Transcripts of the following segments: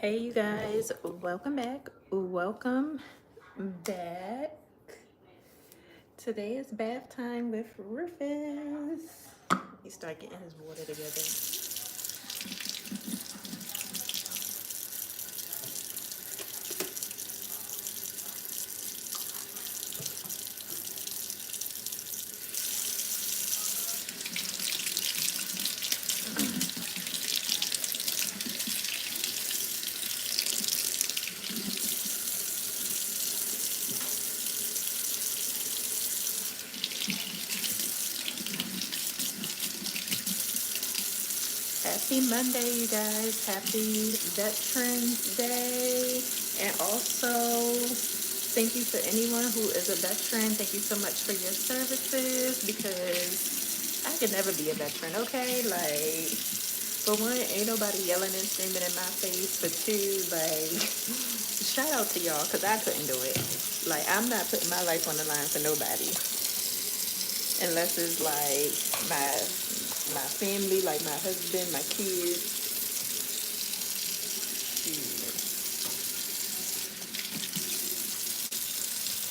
Hey, you guys, welcome back. Welcome back. Today is bath time with Rufus. He start getting his water together. Happy Monday, you guys. Happy Veterans Day. And also, thank you for anyone who is a veteran. Thank you so much for your services because I could never be a veteran, okay? Like, for one, ain't nobody yelling and screaming in my face. For two, like, shout out to y'all because I couldn't do it. Like, I'm not putting my life on the line for nobody unless it's like my family, like my husband, my kids.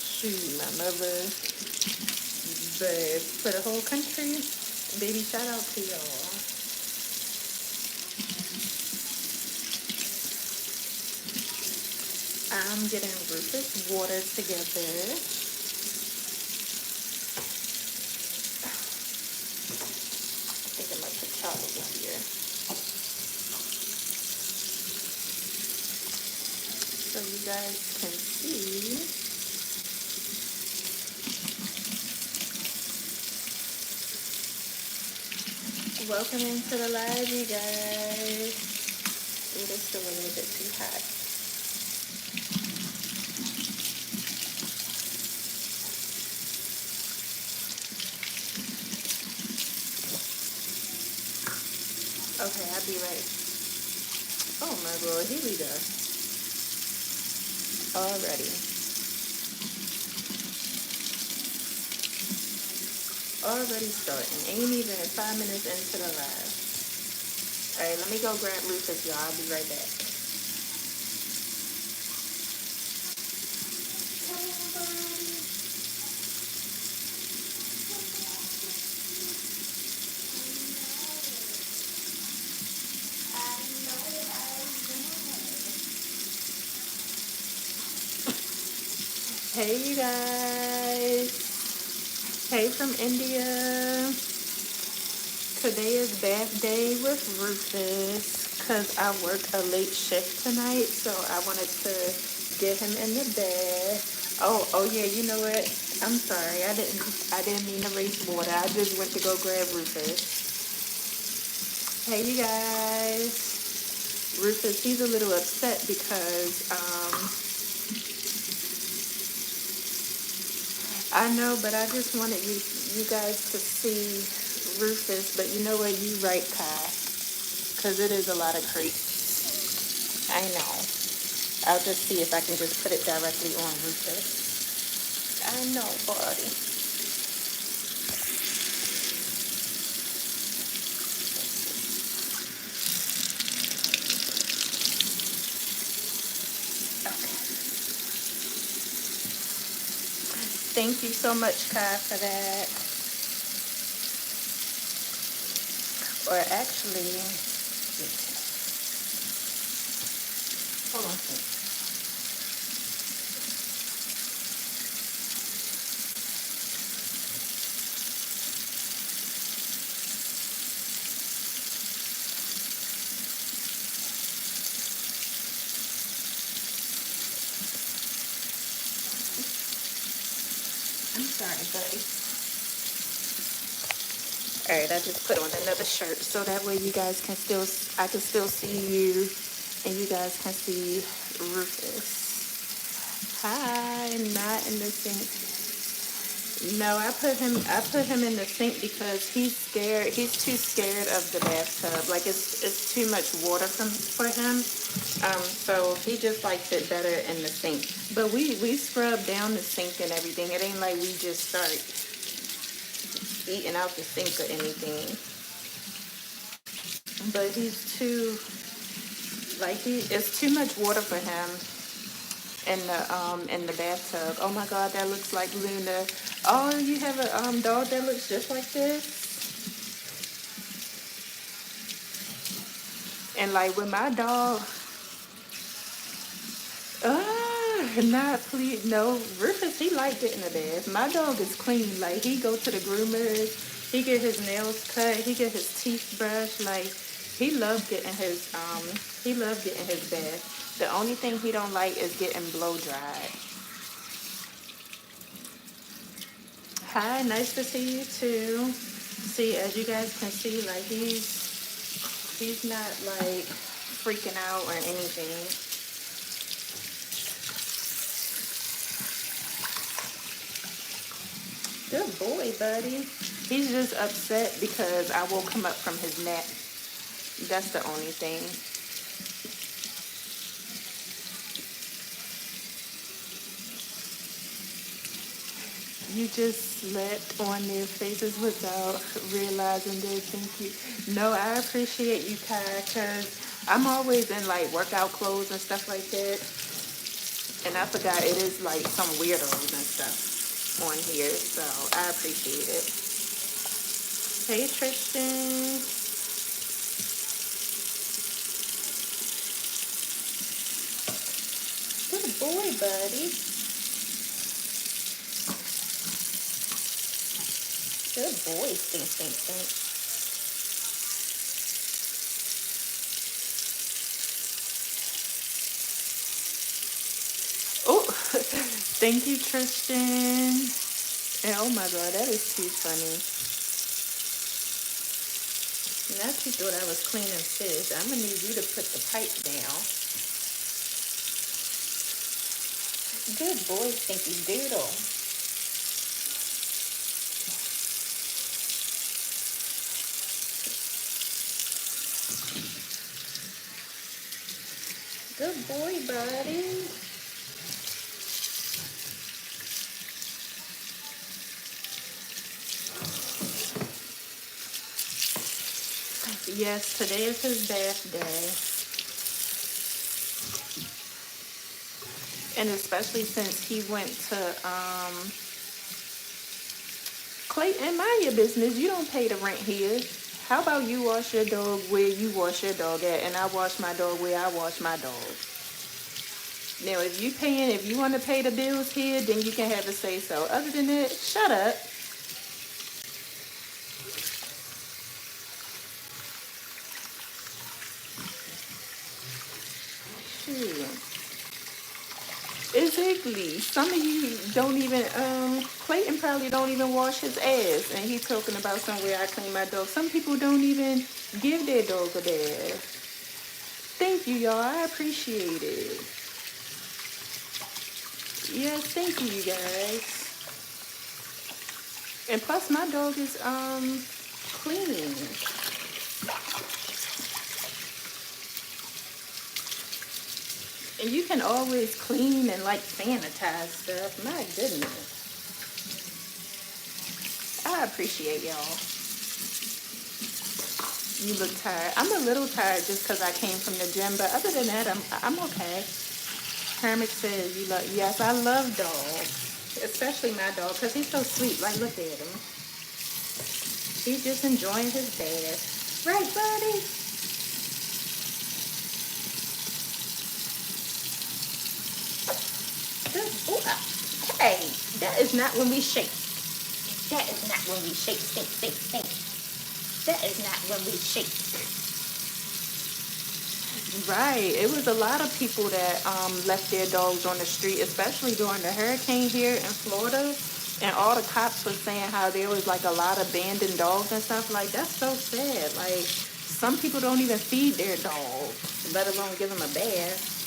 Shoot, my mother. But for the whole country, baby, shout out to y'all. I'm getting Rufus water together. I think I'm gonna put y'all over here so you guys can see. Welcome into the live, you guys. Ooh, it's still a little bit too hot. Okay, I'll be right. Oh my lord, here we go. Already. Already starting. Ain't even 5 minutes into the live. Alright, let me go grab Rufus, y'all. I'll be right back. Hey, you guys. Hey from India. Today is bath day with Rufus because I work a late shift tonight, so I wanted to get him in the bed. Oh yeah, you know what? I'm sorry, I didn't mean to waste water. I just went to go grab Rufus. Hey, you guys. Rufus, he's a little upset because I know, but I just wanted you guys to see Rufus. But you know what? You right, Kai, because it is a lot of creeps. I know. I'll just see if I can just put it directly on Rufus. I know, buddy. Okay. Thank you so much, Kai, for that. Or actually, hold on. I'm sorry, buddy. All right, I just put on another shirt so that way you guys can I can still see you and you guys can see Rufus. Hi, not in the sink. No, I put him in the sink because he's scared. He's too scared of the bathtub. Like it's too much water for him. So he just likes it better in the sink. But we scrub down the sink and everything. It ain't like we just start eating out the sink or anything. But he's too Like it's too much water for him in the bathtub. Oh my God, that looks like Luna. Oh, you have a dog that looks just like this. And like with my dog, not please, no. Rufus, he like getting a bath. My dog is clean. Like he go to the groomers, he get his nails cut, he get his teeth brushed. Like he loves getting his bath. The only thing he don't like is getting blow dried. Hi, nice to see you too. See, as you guys can see, like he's not like freaking out or anything. Good boy, buddy. He's just upset because I woke him up from his nap. That's the only thing. You just slept on their faces without realizing their thank you. No, I appreciate you, Kai, because I'm always in like workout clothes and stuff like that. And I forgot it is like some weirdos and stuff on here, so I appreciate it. Hey, Tristan. Good boy, buddy. Good boy, stink, stink, stink. Oh, thank you, Tristan. And oh my God, that is too funny. Now you thought I was cleaning fish. I'm gonna need you to put the pipe down. Good boy, Stinky Doodle. Good boy, buddy. Yes, today is his bath day. And especially since he went to Clayton, mind your business. You don't pay the rent here. How about you wash your dog where you wash your dog at, and I wash my dog where I wash my dog. Now, if you want to pay the bills here, then you can have a say so. Other than that, shut up. Shoot. Exactly. Some of you don't even, Clayton probably don't even wash his ass, and he talking about somewhere I clean my dog. Some people don't even give their dog a bath. Thank you, y'all. I appreciate it. Yes, thank you, you guys. And plus, my dog is clean. And you can always clean and like sanitize stuff. My goodness. I appreciate y'all. You look tired. I'm a little tired just because I came from the gym, but other than that, I'm okay. Hermit says, yes, I love dogs, especially my dog, because he's so sweet. Like, look at him. He's just enjoying his bath. Right, buddy? Good boy. Hey, that is not when we shake. That is not when we shake. Stink, stink, stink. That is not when we shake. Right. It was a lot of people that left their dogs on the street, especially during the hurricane here in Florida. And all the cops were saying how there was like a lot of abandoned dogs and stuff. Like, that's so sad. Like, some people don't even feed their dogs, let alone give them a bath.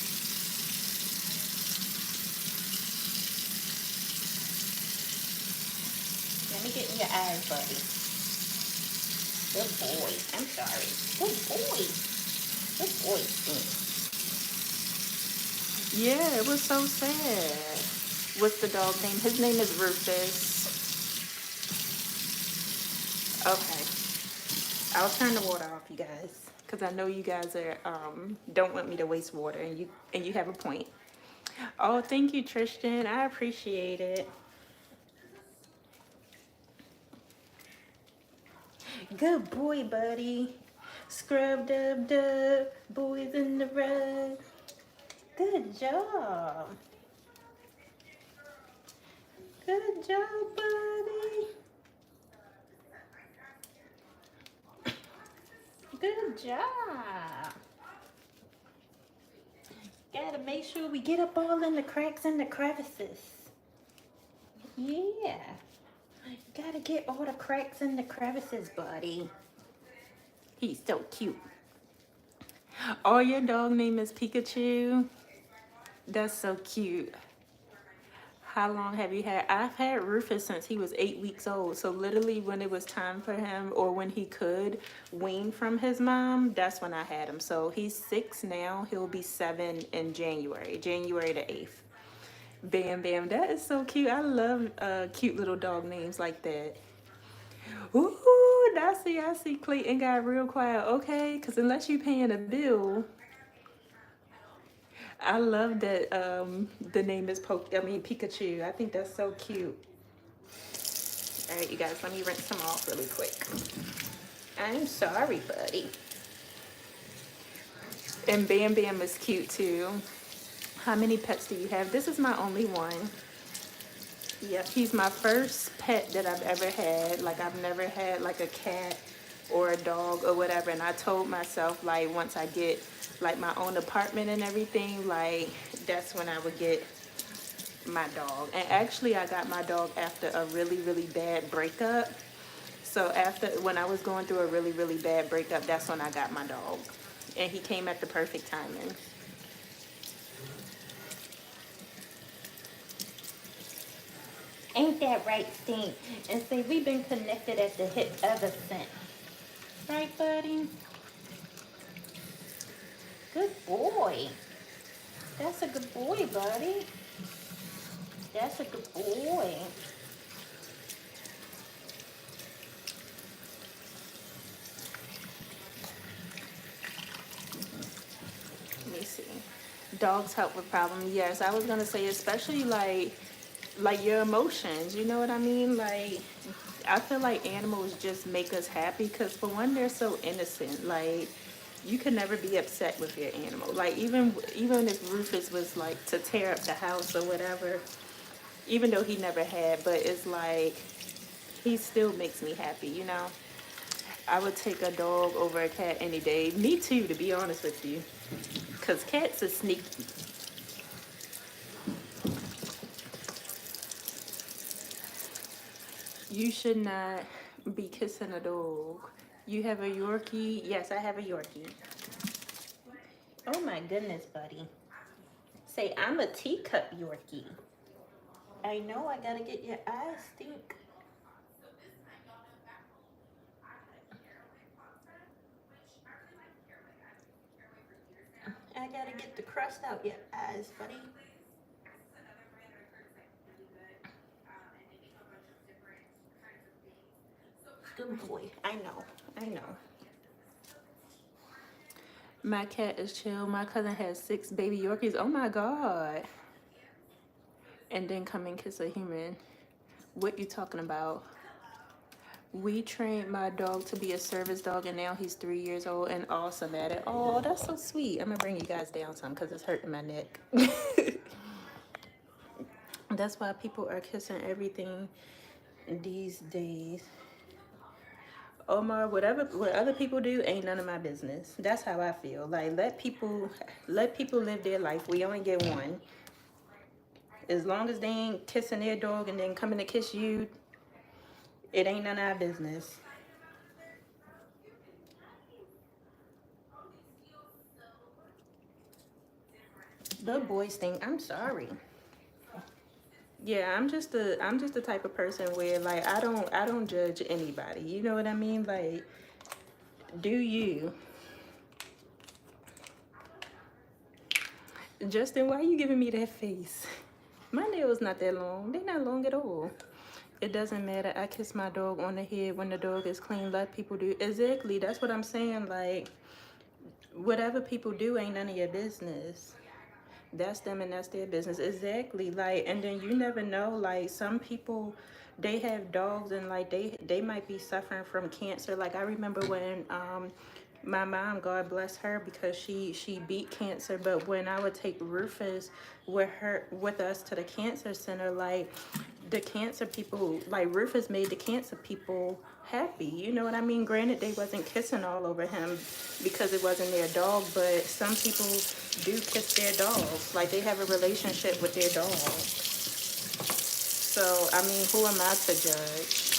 Let me get in your eyes, buddy. Good boy. I'm sorry. Good boy. Good boy. Yeah, it was so sad. What's the dog name? His name is Rufus. Okay. I'll turn the water off, you guys, because I know you guys are don't want me to waste water, and you have a point. Oh, thank you, Tristan. I appreciate it. Good boy, buddy. Scrub dub dub, boys in the rug. Good job. Good job, buddy. Good job. Gotta make sure we get up all in the cracks and the crevices. Yeah. Gotta get all the cracks and the crevices, buddy. He's so cute. Oh, your dog name is Pikachu? That's so cute. How long have you had? I've had Rufus since he was 8 weeks old. So literally when it was time for him, or when he could wean from his mom, that's when I had him. So he's 6 now. He'll be 7 in January the 8th. Bam Bam, that is so cute. I love cute little dog names like that. Ooh, I see Clayton got real quiet. Okay, because unless you paying a bill, I love that the name is Pikachu. I think that's so cute. All right, you guys, let me rinse them off really quick. I'm sorry, buddy. And Bam Bam is cute too. How many pets do you have? This is my only one. Yep, he's my first pet that I've ever had. Like, I've never had like a cat or a dog or whatever. And I told myself, like, once I get like my own apartment and everything, like, that's when I would get my dog. And actually I got my dog after a really, really bad breakup. So when I was going through a really, really bad breakup, that's when I got my dog. And he came at the perfect timing. Ain't that right, Stink? And see, we've been connected at the hip ever since. Right, buddy? Good boy. That's a good boy, buddy. That's a good boy. Let me see. Dogs help with problems. Yes, I was gonna say, especially like your emotions. You know what I mean? Like, I feel like animals just make us happy because, for one, they're so innocent. Like, you can never be upset with your animal. Like, even if Rufus was like to tear up the house or whatever, even though he never had, but it's like he still makes me happy, you know? I would take a dog over a cat any day. Me too, to be honest with you. Because cats are sneaky. You should not be kissing a dog. You have a Yorkie? Yes, I have a Yorkie. Oh my goodness, buddy. Say, I'm a teacup Yorkie. I know I gotta get your eyes stink. I gotta get the crust out your eyes, buddy. Good boy. I know. My cat is chill. My cousin has 6 baby Yorkies. Oh my God. And then come and kiss a human. What you talking about? We trained my dog to be a service dog, and now he's 3 years old and awesome at it. Oh, that's so sweet. I'm gonna bring you guys down some because it's hurting my neck. That's why people are kissing everything these days. Omar, what other people do ain't none of my business. That's how I feel. Like, let people live their life. We only get one. As long as they ain't kissing their dog and then coming to kiss you, it ain't none of our business. The boys think I'm sorry. Yeah, I'm just the type of person where, like, I don't judge anybody. You know what I mean? Like, do you? Justin, why are you giving me that face? My nails not that long. They're not long at all. It doesn't matter. I kiss my dog on the head when the dog is clean. Let people do. Exactly. That's what I'm saying. Like, whatever people do ain't none of your business. That's them and that's their business. Exactly. Like, and then you never know, like, some people, they have dogs and like they might be suffering from cancer. Like, I remember when my mom, God bless her, because she beat cancer, but when I would take Rufus with us to the cancer center, like, the cancer people, like, Rufus made the cancer people happy. You know what I mean? Granted, they wasn't kissing all over him because it wasn't their dog, but some people do kiss their dogs. Like, they have a relationship with their dog. So, I mean, who am I to judge?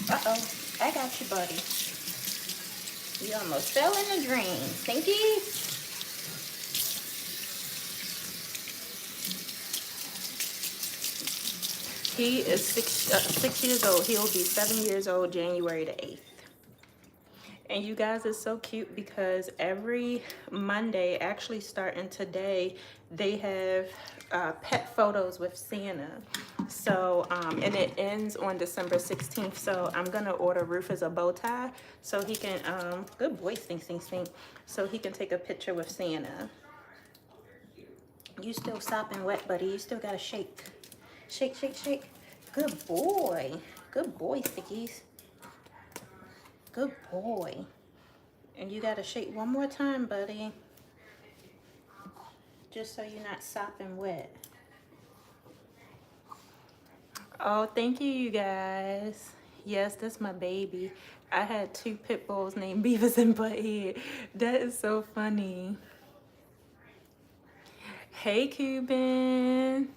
Uh-oh. I got you, buddy. You almost fell in the drain. Stinky? He is 6 years old. He'll be 7 years old January the 8th. And you guys, it's so cute because every Monday, actually starting today, they have pet photos with Santa. So, and it ends on December 16th. So I'm going to order Rufus a bow tie so he can, good boy, stink, stink, stink. So he can take a picture with Santa. You still sopping wet, buddy. You still got to shake. Shake, shake, shake. Good boy. Good boy, Stickies. Good boy. And you gotta shake one more time, buddy. Just so you're not sopping wet. Oh, thank you, you guys. Yes, that's my baby. I had 2 pit bulls named Beavis and Butthead. That is so funny. Hey, Cuban.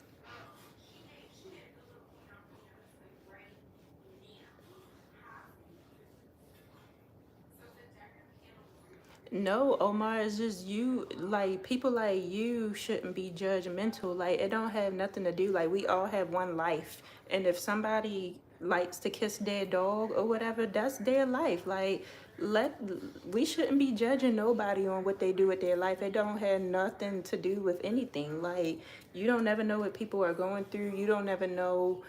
No, Omar, it's just you, like, people like you shouldn't be judgmental. Like, it don't have nothing to do, like, we all have one life. And if somebody likes to kiss their dog or whatever, that's their life. Like, we shouldn't be judging nobody on what they do with their life. It don't have nothing to do with anything. Like, you don't never know what people are going through. You don't never know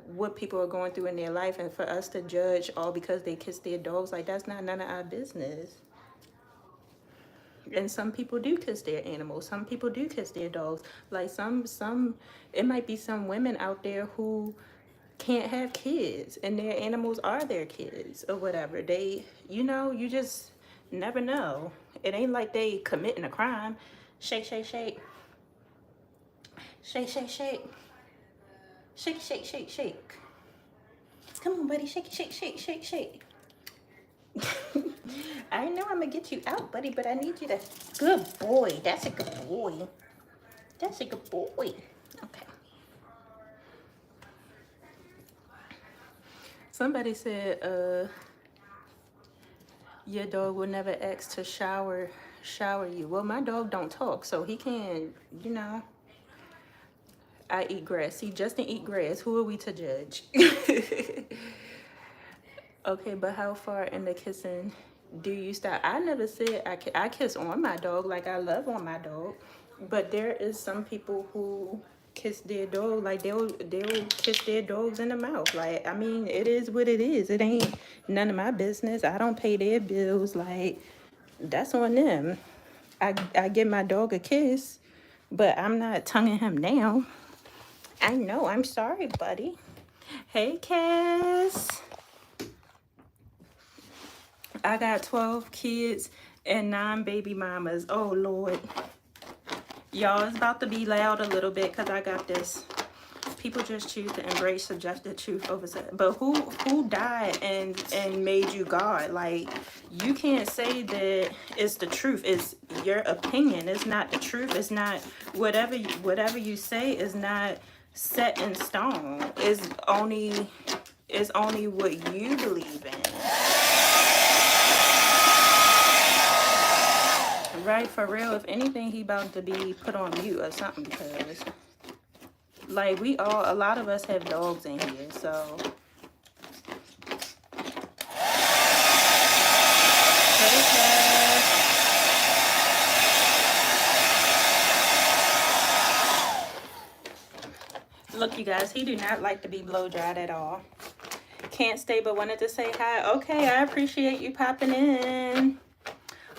what people are going through in their life. And for us to judge all because they kiss their dogs, like, that's not none of our business. And some people do kiss their animals. Some people do kiss their dogs. Like, it might be some women out there who can't have kids and their animals are their kids or whatever. You just never know. It ain't like they committing a crime. Shake, shake, shake. Shake, shake, shake. Shake, shake, shake, shake. Come on, buddy. Shake, shake, shake, shake, shake. I know I'm gonna get you out, buddy, but I need you to. Good boy. That's a good boy. That's a good boy. Okay. Somebody said, your dog will never ask to shower you. Well, my dog don't talk, so he can't, I eat grass. See, Justin eat grass. Who are we to judge? Okay, but how far in the kissing do you stop? I never said I kiss on my dog, like I love on my dog. But there is some people who kiss their dog, like they'll kiss their dogs in the mouth. Like, I mean, it is what it is. It ain't none of my business. I don't pay their bills. Like, that's on them. I give my dog a kiss, but I'm not tonguing him down. I know. I'm sorry, buddy. Hey, Cass. I got 12 kids and 9 baby mamas. Oh, Lord. Y'all, it's about to be loud a little bit because I got this. People just choose to embrace subjective truth over. But who died and made you God? Like, you can't say that it's the truth. It's your opinion. It's not the truth. It's not whatever you say is not set in stone. It's only what you believe in. Right, for real. If anything, he about to be put on mute or something because, like, a lot of us have dogs in here, so. Look, you guys, he do not like to be blow dried at all. Can't stay but wanted to say hi. Okay, I appreciate you popping in.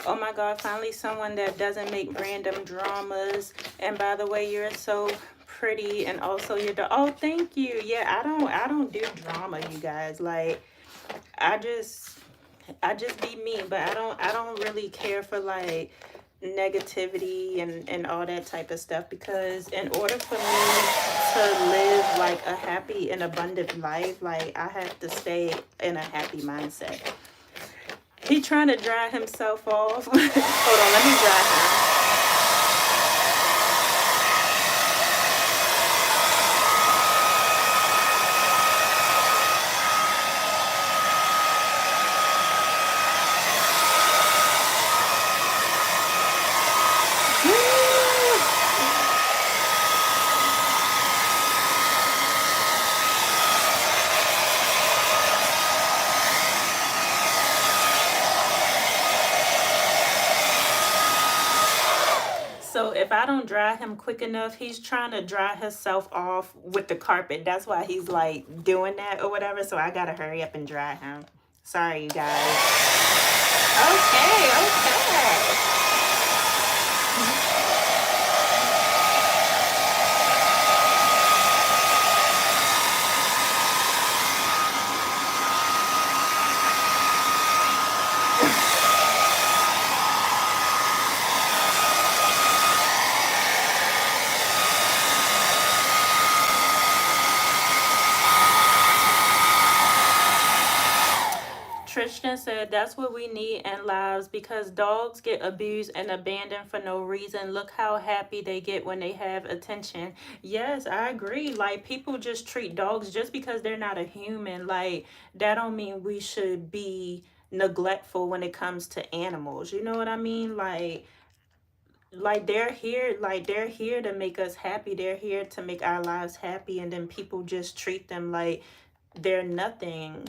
Oh my God, finally someone that doesn't make random dramas. And by the way, you're so pretty, and also your dog. Oh, thank you. Yeah, I don't do drama, you guys. Like, I just be me, but I don't really care for like negativity and all that type of stuff, because in order for me to live like a happy and abundant life, like I have to stay in a happy mindset. He trying to dry himself off. Hold on, let me dry him. So if I don't dry him quick enough, he's trying to dry himself off with the carpet. That's why he's like doing that or whatever. So I gotta hurry up and dry him. Sorry, you guys. Okay, okay. Tristan said that's what we need in lives, because dogs get abused and abandoned for no reason. Look how happy they get when they have attention. Yes, I agree. Like, people just treat dogs just because they're not a human. Like, that don't mean we should be neglectful when it comes to animals. You know what I mean? Like they're here to make us happy. They're here to make our lives happy, and then people just treat them like they're nothing.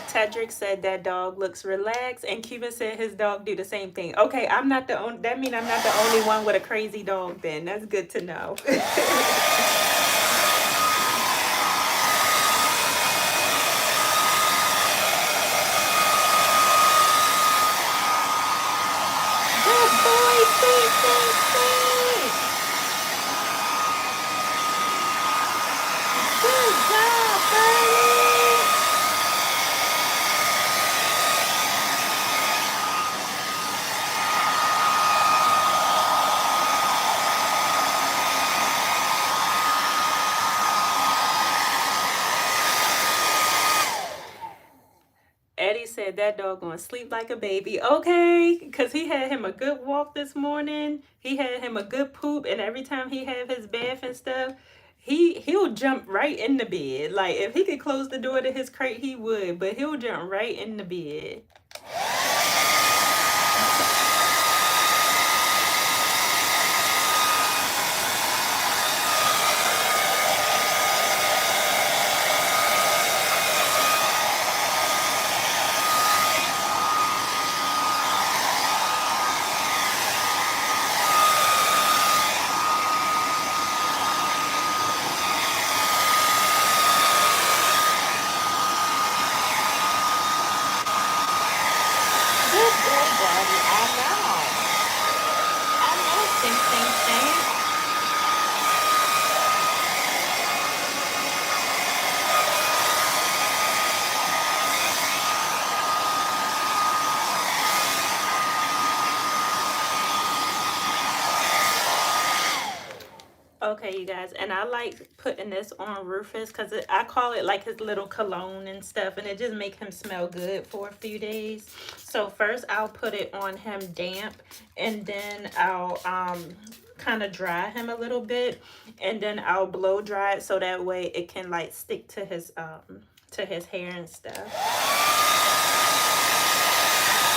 Cedric said that dog looks relaxed, and Cuban said his dog do the same thing. Okay, I'm not the only. That means I'm not the only one with a crazy dog. Then that's good to know. Good boy, good job, buddy. Eddie said that dog gonna sleep like a baby. Okay, because he had him a good walk this morning. He had him a good poop, and every time he have his bath and stuff, he'll jump right in the bed. Like, if he could close the door to his crate, he would, but he'll jump right in the bed. Okay, you guys, and I like putting this on Rufus because I call it like his little cologne and stuff, and it just make him smell good for a few days. So first I'll put it on him damp, and then I'll kind of dry him a little bit, and then I'll blow dry it so that way it can like stick to his hair and stuff.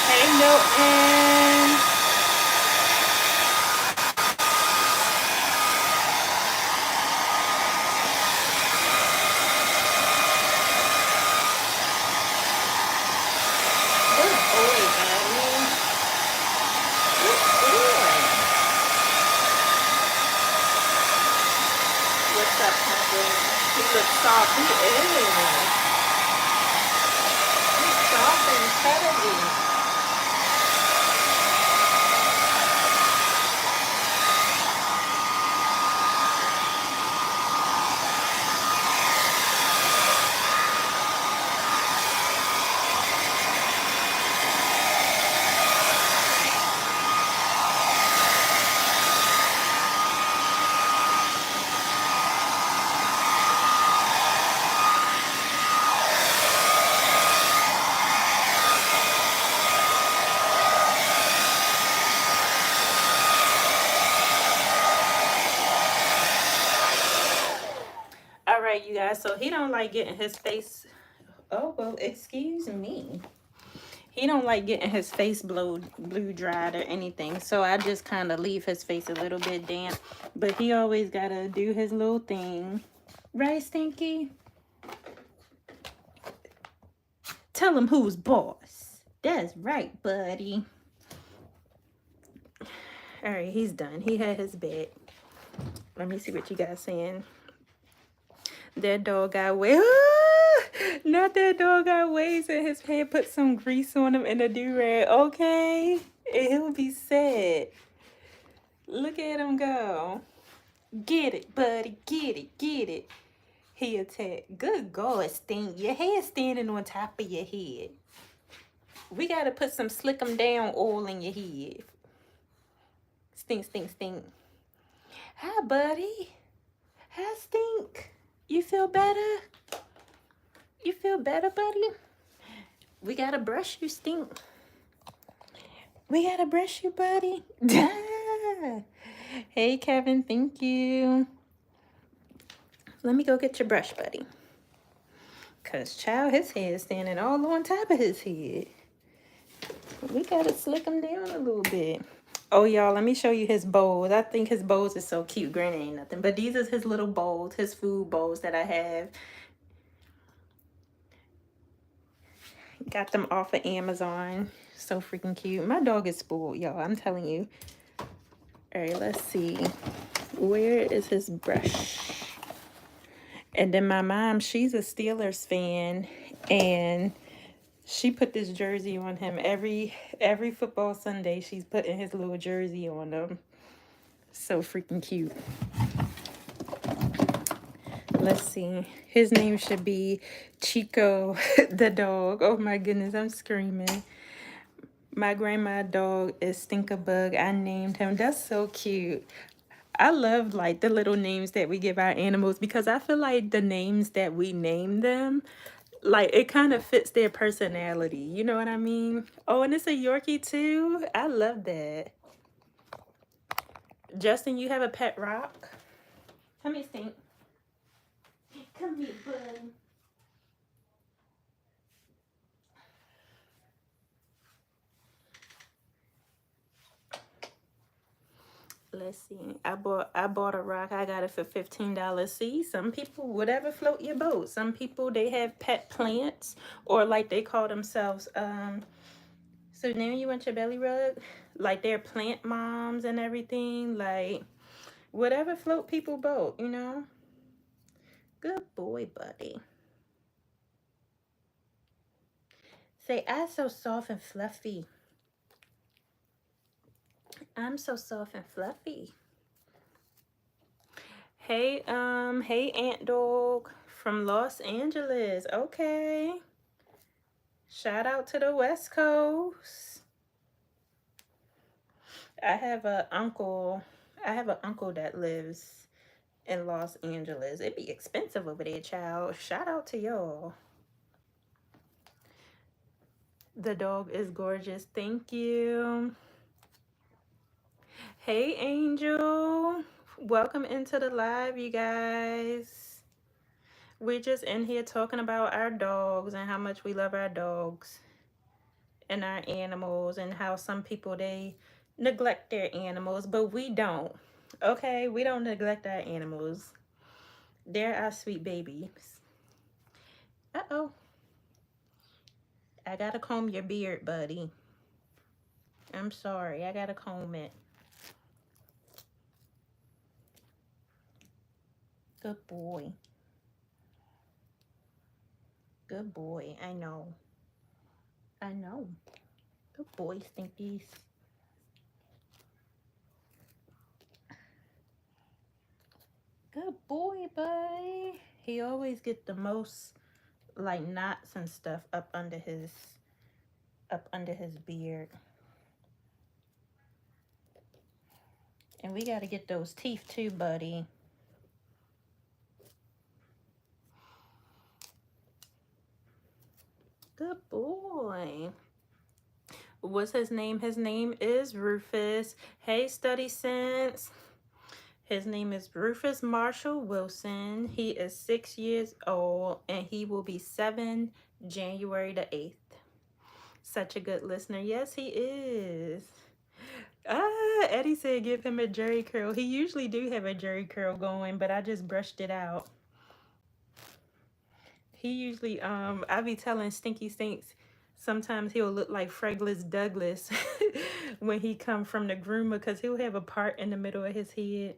Hey, Milton. He looks soft. He is. He's soft and cuddly. All right, you guys. So he don't like getting his face. Oh, well, excuse me. He don't like getting his face blue dried or anything. So I just kind of leave his face a little bit damp. But he always got to do his little thing. Right, Stinky? Tell him who's boss. That's right, buddy. All right, he's done. He had his bed. Let me see what you guys saying. That dog got waves. Not that dog got waves in his head. Put some grease on him and a do-rag. Okay. He'll be sad. Look at him go. Get it, buddy. Get it. Get it. He attacked. Good God, Stink. Your hair's standing on top of your head. We got to put some slick 'em down oil in your head. Stink, stink, stink. Hi, buddy. Hi, Stink. You feel better? You feel better, buddy? We gotta brush you, Stink. We gotta brush you, buddy. Hey, Kevin, thank you. Let me go get your brush, buddy. Cause child, his hair is standing all on top of his head. We gotta slick him down a little bit. Oh, y'all, let me show you his bowls. I think his bowls is so cute. Granny ain't nothing. But these is his little bowls, his food bowls that I have. Got them off of Amazon. So freaking cute. My dog is spoiled, y'all. I'm telling you. All right, let's see. Where is his brush? And then my mom, she's a Steelers fan. And she put this jersey on him every football Sunday. She's putting his little jersey on him. So freaking cute. Let's see. His name should be Chico the dog. Oh my goodness, I'm screaming. My grandma's dog is Stinkabug. I named him. That's so cute. I love like the little names that we give our animals because I feel like the names that we name them, like it kind of fits their personality. You know what I mean? Oh, and it's a Yorkie too. I love that. Justin, you have a pet rock? Come here, Stink. Come here, bud. Let's see. I bought a rock. I got it for $15. See, some people, whatever float your boat. Some people, they have pet plants or like they call themselves so now you want your belly rug? Like they're plant moms and everything. Like whatever float people boat, you know? Good boy, buddy. Say, I'm so soft and fluffy. I'm so soft and fluffy. Hey, hey, Ant Dog from Los Angeles. Okay. Shout out to the West Coast. I have an uncle that lives in Los Angeles. It'd be expensive over there, child. Shout out to y'all. The dog is gorgeous. Thank you. Hey, Angel. Welcome into the live, you guys. We're just in here talking about our dogs and how much we love our dogs and our animals and how some people, they neglect their animals, but we don't. Okay, we don't neglect our animals. They're our sweet babies. Uh-oh. I gotta comb your beard, buddy. I'm sorry. I gotta comb it. Good boy. Good boy. I know. I know. Good boy, Stinkies. Good boy, buddy. He always get the most like knots and stuff up under his beard. And we got to get those teeth too, buddy. Good boy. What's his name? His name is Rufus. Hey, Study Sense. His name is Rufus Marshall Wilson. He is 6 years old and he will be 7 January the 8th. Such a good listener. Yes, he is. Eddie said give him a jerry curl. He usually do have a jerry curl going, but I just brushed it out. He usually, I be telling Stinky Stinks, sometimes he'll look like Fragless Douglas when he come from the groomer, because he'll have a part in the middle of his head.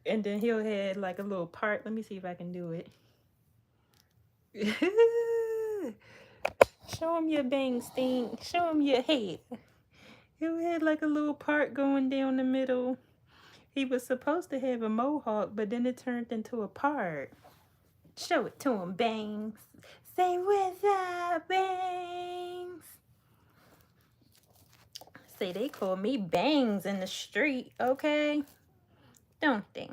And then he'll have like a little part. Let me see if I can do it. Show him your bang, Stink. Show him your head. He'll have like a little part going down the middle. He was supposed to have a mohawk, but then it turned into a part. Show it to him, Bangs. Say what's up, Bangs. Say they call me Bangs in the street, okay? Don't they?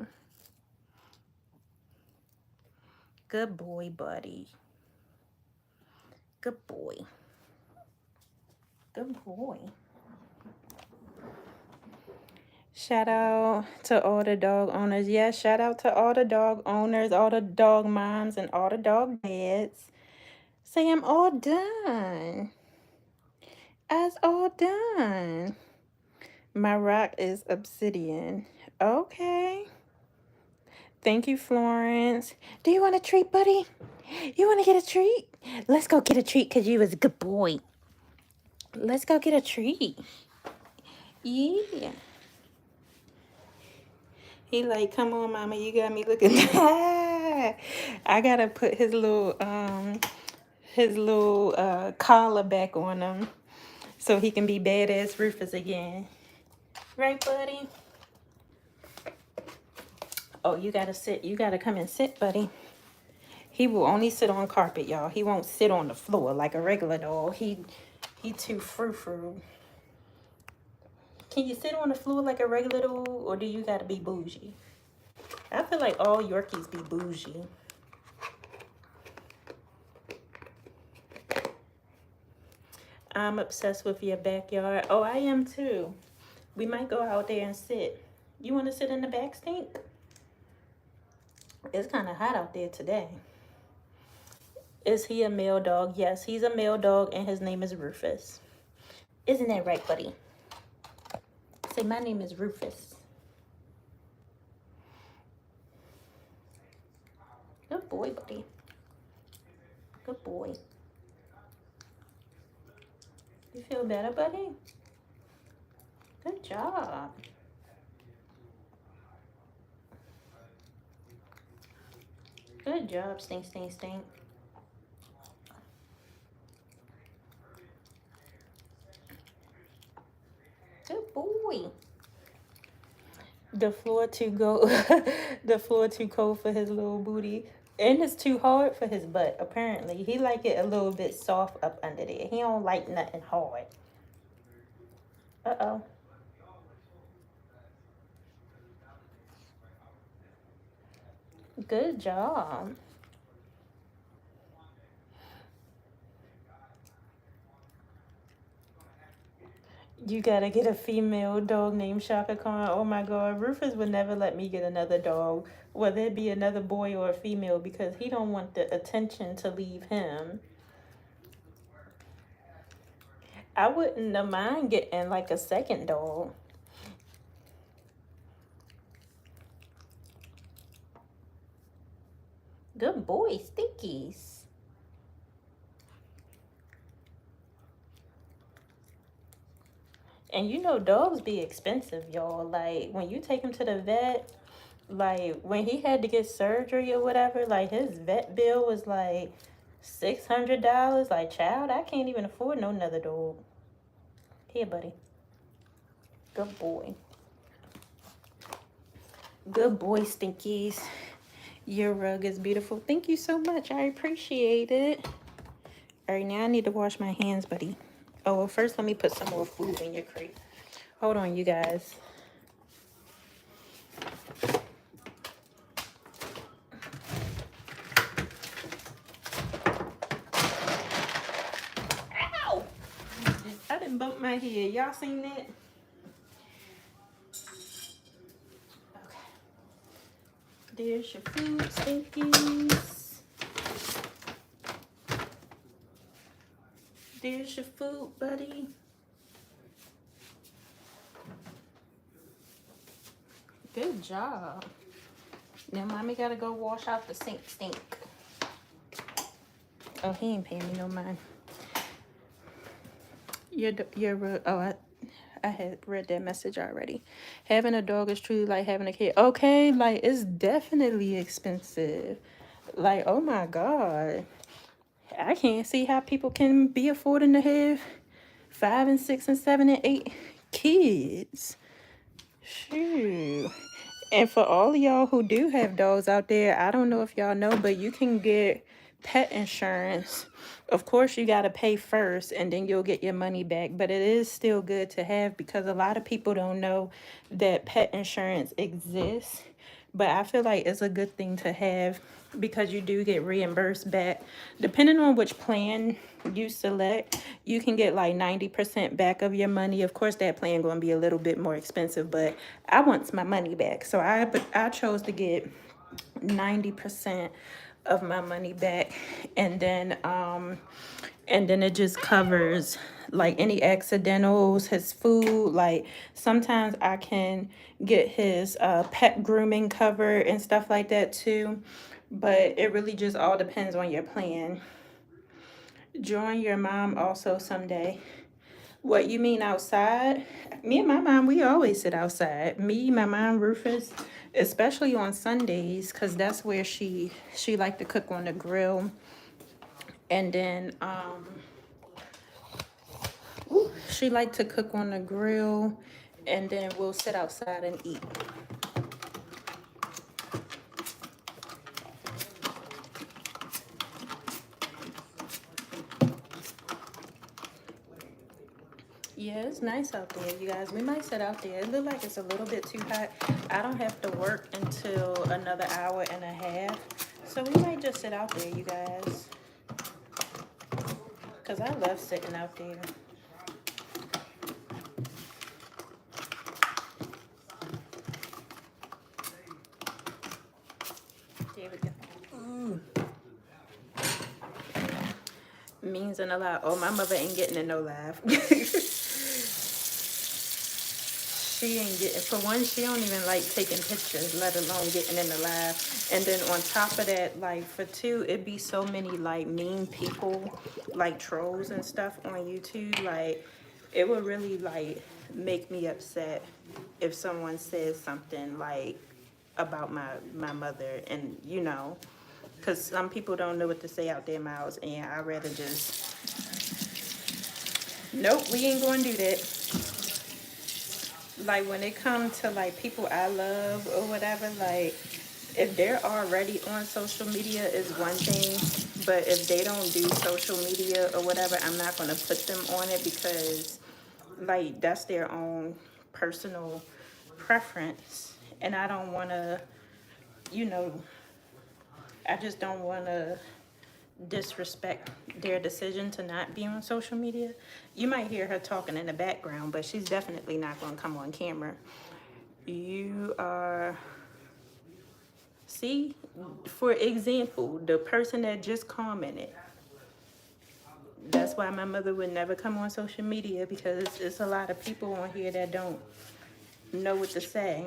Good boy, buddy. Good boy. Good boy. Shout out to all the dog owners. Yes, shout out to all the dog owners, all the dog moms, and all the dog dads. Say I'm all done. As all done. My rock is obsidian. Okay. Thank you, Florence. Do you want a treat, buddy? You want to get a treat? Let's go get a treat because you was a good boy. Let's go get a treat. Yeah. He like, come on, mama, you got me looking. I gotta put his little collar back on him so he can be badass Rufus again. Right, buddy? Oh, you gotta sit. You gotta come and sit, buddy. He will only sit on carpet, y'all. He won't sit on the floor like a regular dog. He too frou-frou. Can you sit on the floor like a regular dog, or do you gotta be bougie? I feel like all Yorkies be bougie. I'm obsessed with your backyard. Oh, I am too. We might go out there and sit. You want to sit in the back, Stink? It's kind of hot out there today. Is he a male dog? Yes, he's a male dog, and his name is Rufus. Isn't that right, buddy? Say, my name is Rufus. Good boy, buddy. Good boy. You feel better, buddy? Good job. Good job, Stink, Stink, Stink. Good boy. The floor too go the floor too cold for his little booty. And it's too hard for his butt, apparently. He like it a little bit soft up under there. He don't like nothing hard. Uh-oh. Good job. You gotta get a female dog named Shaka Khan. Oh my God, Rufus would never let me get another dog, whether it be another boy or a female, because he don't want the attention to leave him. I wouldn't mind getting like a second dog. Good boy, Stinkies. And you know, dogs be expensive, y'all. Like, when you take them to the vet, Like, when he had to get surgery or whatever, like, his vet bill was like $600. Like, child, I can't even afford no another dog. Here, buddy. Good boy. Good boy, Stinkies. Your rug is beautiful. Thank you so much. I appreciate it. All right, now I need to wash my hands, buddy. Oh, well, first let me put some more food in your crate. Hold on, you guys. Ow! I didn't bump my head. Y'all seen that? Okay. There's your food, Stinkies. There's your food, buddy. Good job. Now, mommy gotta go wash out the stink. Oh, he ain't paying me no mind. I had read that message already. Having a dog is truly like having a kid. Okay, like, it's definitely expensive. Like, oh my God. I can't see how people can be affording to have 5 and 6 and 7 and 8 kids. Shoot. And for all of y'all who do have dogs out there, I don't know if y'all know, but you can get pet insurance. Of course, you got to pay first and then you'll get your money back. But it is still good to have because a lot of people don't know that pet insurance exists. But I feel like it's a good thing to have because you do get reimbursed back. Depending on which plan you select, you can get like 90% back of your money. Of course, that plan going to be a little bit more expensive, but I want my money back. So I chose to get 90% of my money back, and then it just covers like any accidentals, his food. Like sometimes I can get his pet grooming covered and stuff like that too, but it really just all depends on your plan. Join your mom also someday. What you mean outside? Me and my mom, we always sit outside. Me, my mom, Rufus, especially on Sundays, cause that's where she like to cook on the grill, and then she like to cook on the grill, and then we'll sit outside and eat. Yeah, it's nice out there, you guys. We might sit out there. It look like it's a little bit too hot. I don't have to work until another hour and a half. So we might just sit out there, you guys. Because I love sitting out there. There we go. Means and a lot. Oh, my mother ain't getting in no laugh. She ain't getting, for one, she don't even like taking pictures, let alone getting in the live. And then on top of that, like for two, it'd be so many like mean people, like trolls and stuff on YouTube. Like it would really like make me upset if someone says something like about my mother, and you know, because some people don't know what to say out their mouths, and I'd rather just, nope, we ain't gonna do that. Like when it comes to like people I love or whatever, like if they're already on social media is one thing, but if they don't do social media or whatever, I'm not going to put them on it because like that's their own personal preference, and I don't want to, you know, I just don't want to disrespect their decision to not be on social media. You might hear her talking in the background, but she's definitely not going to come on camera. You are, see, for example, the person that just commented, that's why my mother would never come on social media, because it's a lot of people on here that don't know what to say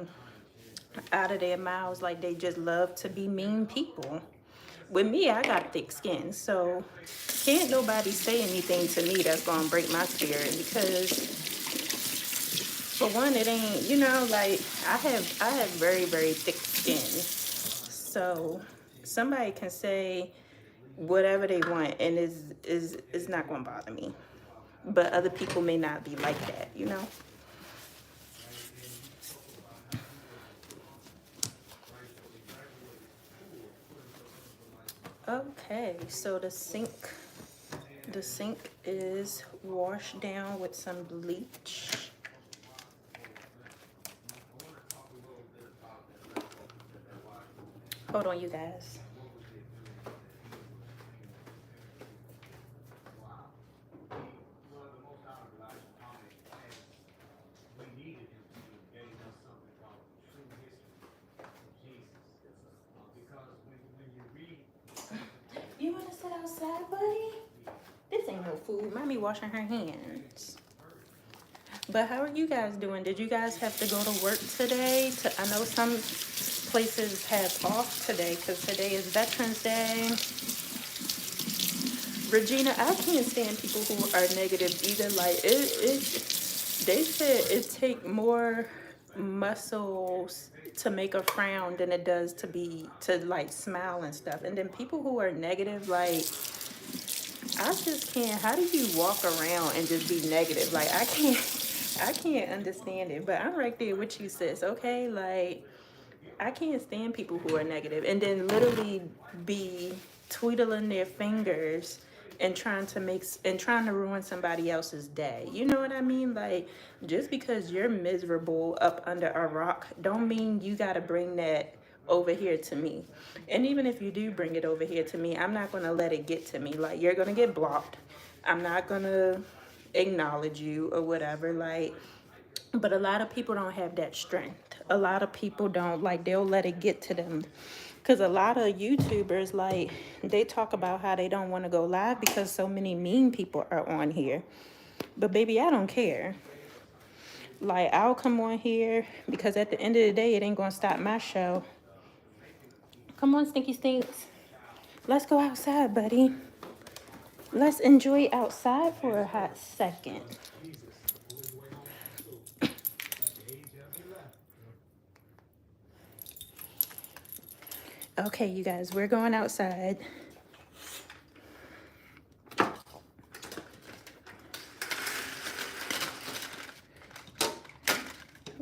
out of their mouths. Like they just love to be mean people. With me, I got thick skin, so can't nobody say anything to me that's gonna break my spirit, because For one, it ain't, you know, like I have very, very thick skin. So somebody can say whatever they want and is not gonna bother me. But other people may not be like that, you know? Okay, so the sink is washed down with some bleach. Hold on, you guys. You wanna sit outside, buddy? This ain't no food. Mommy washing her hands. But how are you guys doing? Did you guys have to go to work today? I know some places have off today because today is Veterans Day. Regina, I can't stand people who are negative either. Like they said it take more muscles to make a frown than it does to like smile and stuff. And then people who are negative, like I just can't. How do you walk around and just be negative? Like I can't understand it. But I'm right there with you, sis. Okay, like I can't stand people who are negative and then literally be twiddling their fingers and trying to ruin somebody else's day. You know what I mean? Like just because you're miserable up under a rock don't mean you got to bring that over here to me. And even if you do bring it over here to me, I'm not going to let it get to me. Like you're going to get blocked. I'm not going to acknowledge you or whatever. Like, but a lot of people don't have that strength. A lot of people don't, like, they'll let it get to them. Because a lot of YouTubers, like, they talk about how they don't want to go live because so many mean people are on here. But baby, I don't care. Like, I'll come on here because at the end of the day, it ain't going to stop my show. Come on, Stinky Stinks. Let's go outside, buddy. Let's enjoy outside for a hot second. Okay, you guys, we're going outside.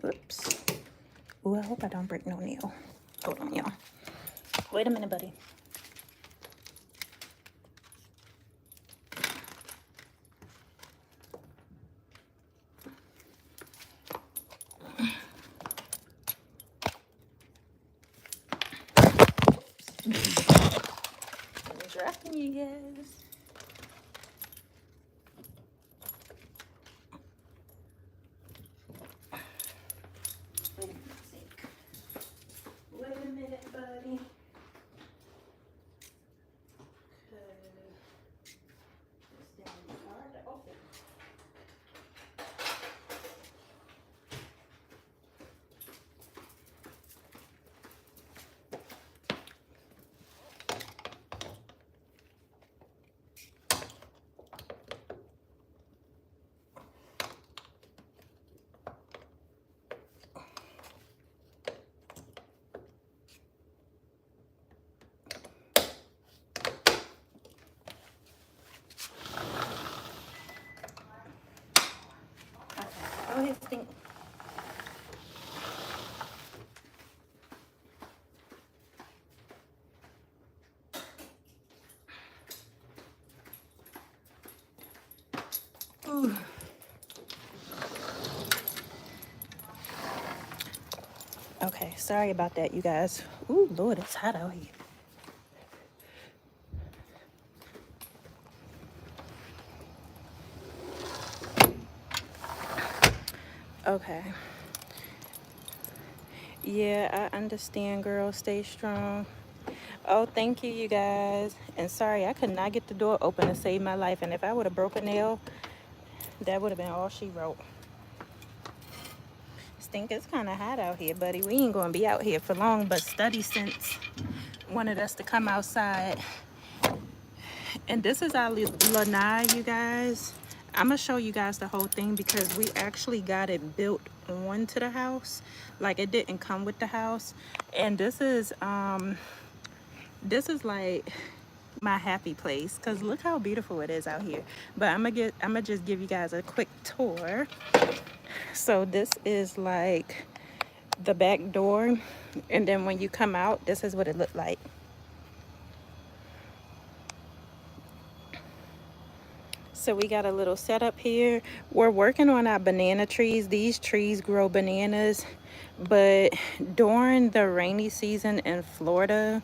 Whoops. Ooh, I hope I don't break no nail. Hold on, y'all. Wait a minute, buddy. I'm dropping you guys. Wait a minute, buddy. This thing is hard to open. Go ahead, Stink. Ooh. Okay, sorry about that, you guys. Ooh, Lord, it's hot out here. Okay. Yeah, I understand, girl. Stay strong. Oh, thank you, you guys. And sorry, I could not get the door open to save my life. And if I would have broken a nail, that would have been all she wrote. Stink, it's kind of hot out here, buddy. We ain't going to be out here for long, but Study Sense wanted us to come outside. And this is our lanai, you guys. I'm gonna show you guys the whole thing because we actually got it built onto the house. Like it didn't come with the house. And this is like my happy place because look how beautiful it is out here. But I'm gonna just give you guys a quick tour. So this is like the back door, and then when you come out, this is what it looked like. So we got a little setup here. We're working on our banana trees. These trees grow bananas, but during the rainy season in Florida,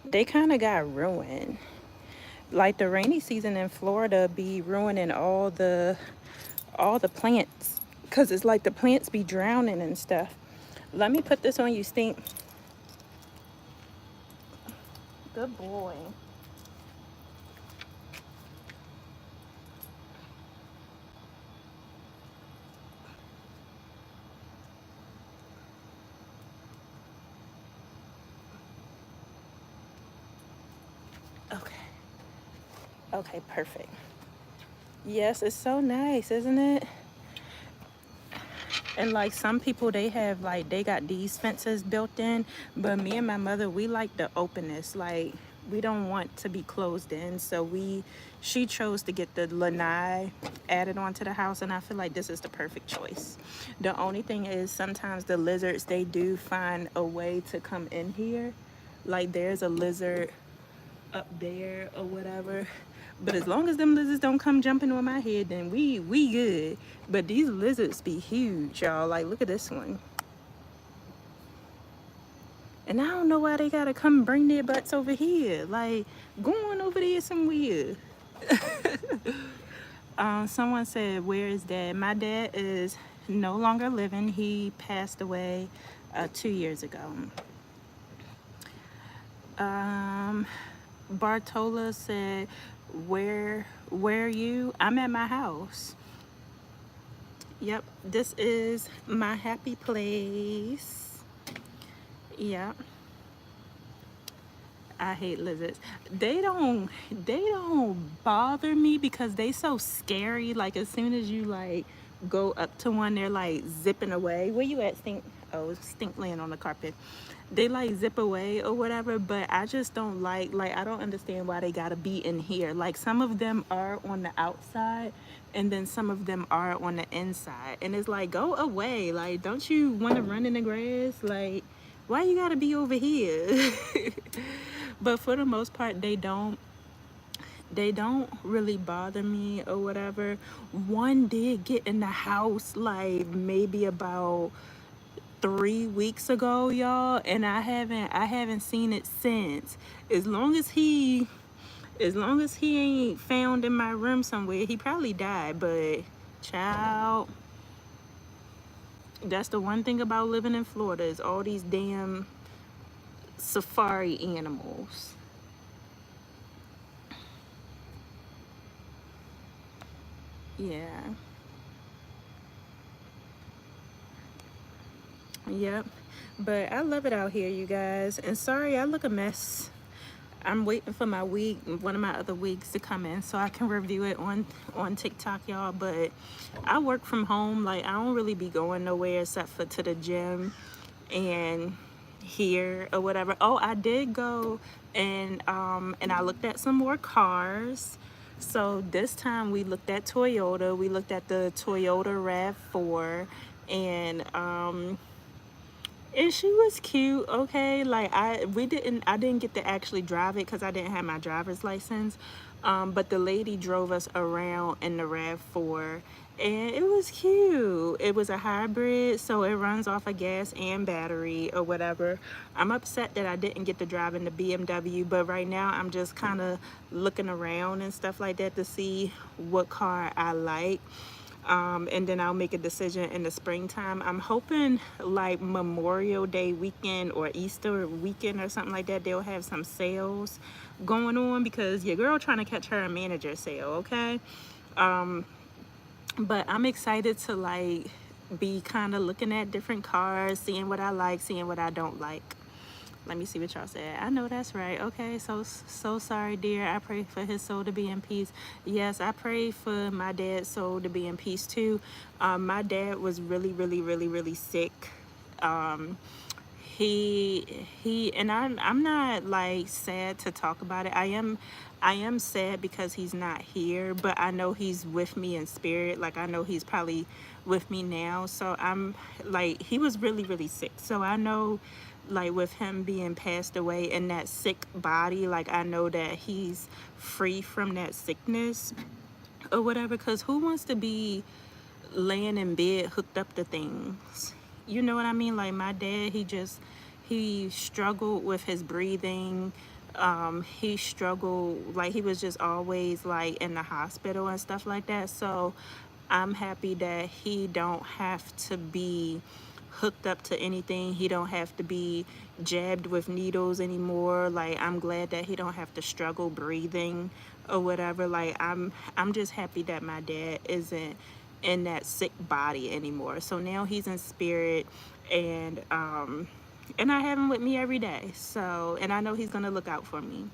they kind of got ruined. Like the rainy season in Florida be ruining all the plants because it's like the plants be drowning and stuff. Let me put this on you, Stink. Good boy. Okay. Okay, perfect. Yes, it's so nice, isn't it? And like some people, they have like they got these fences built in, but me and my mother, we like the openness. Like we don't want to be closed in, so she chose to get the lanai added onto the house, and I feel like this is the perfect choice. The only thing is sometimes the lizards, they do find a way to come in here. Like there's a lizard up there or whatever. But as long as them lizards don't come jumping on my head, then we good. But these lizards be huge, y'all. Like look at this one. And I don't know why they gotta come bring their butts over here. Like go on over there somewhere. Someone said, "Where is dad?" My dad is no longer living. He passed away 2 years ago. Um, Bartola said, where are you? I'm at my house. Yep, this is my happy place. Yep. I hate lizards. They don't bother me because they so scary. Like as soon as you like go up to one, they're like zipping away. Where you at, Stink? Oh, Stink laying on the carpet. They like zip away or whatever, but I just don't like I don't understand why they gotta be in here. Like some of them are on the outside and then some of them are on the inside. And it's like go away. Like don't you wanna run in the grass? Like why you gotta be over here? But for the most part they don't really bother me or whatever. One did get in the house like maybe about 3 weeks ago, y'all, and I haven't seen it since. As long as he ain't found in my room somewhere, he probably died. But child, that's the one thing about living in Florida is all these damn safari animals. Yeah. Yep. But I love it out here, you guys. And sorry, I look a mess. I'm waiting for my wig, one of my other wigs to come in so I can review it on TikTok, y'all. But I work from home. Like I don't really be going nowhere except for to the gym and here or whatever. Oh, I did go and I looked at some more cars. So this time we looked at Toyota. We looked at the Toyota RAV4 and she was cute, okay. Like I didn't get to actually drive it because I didn't have my driver's license. But the lady drove us around in the RAV4 and it was cute. It was a hybrid, so it runs off of gas and battery or whatever. I'm upset that I didn't get to drive in the BMW, but right now I'm just kind of looking around and stuff like that to see what car I like. And then I'll make a decision in the springtime. I'm hoping like Memorial Day weekend or Easter weekend or something like that, they'll have some sales going on because your girl trying to catch her a manager sale, okay? But I'm excited to like be kind of looking at different cars, seeing what I like, seeing what I don't like. Let me see what y'all said. I know that's right. Okay, so sorry, dear. I pray for his soul to be in peace. Yes, I pray for my dad's soul to be in peace too. My dad was really sick. Um, he and I'm not like sad to talk about it. I am sad because he's not here, but I know he's with me in spirit. Like I know he's probably with me now. So I'm like he was really sick. So I know like with him being passed away in that sick body, like I know that he's free from that sickness or whatever, cuz who wants to be laying in bed hooked up to things? You know what I mean? Like my dad, he struggled with his breathing. He struggled, like he was just always like in the hospital and stuff like that. So I'm happy that he don't have to be hooked up to anything. He don't have to be jabbed with needles anymore. Like I'm glad that he don't have to struggle breathing or whatever. Like I'm just happy that my dad isn't in that sick body anymore. So now he's in spirit, and I have him with me every day. So, and I know he's gonna look out for me.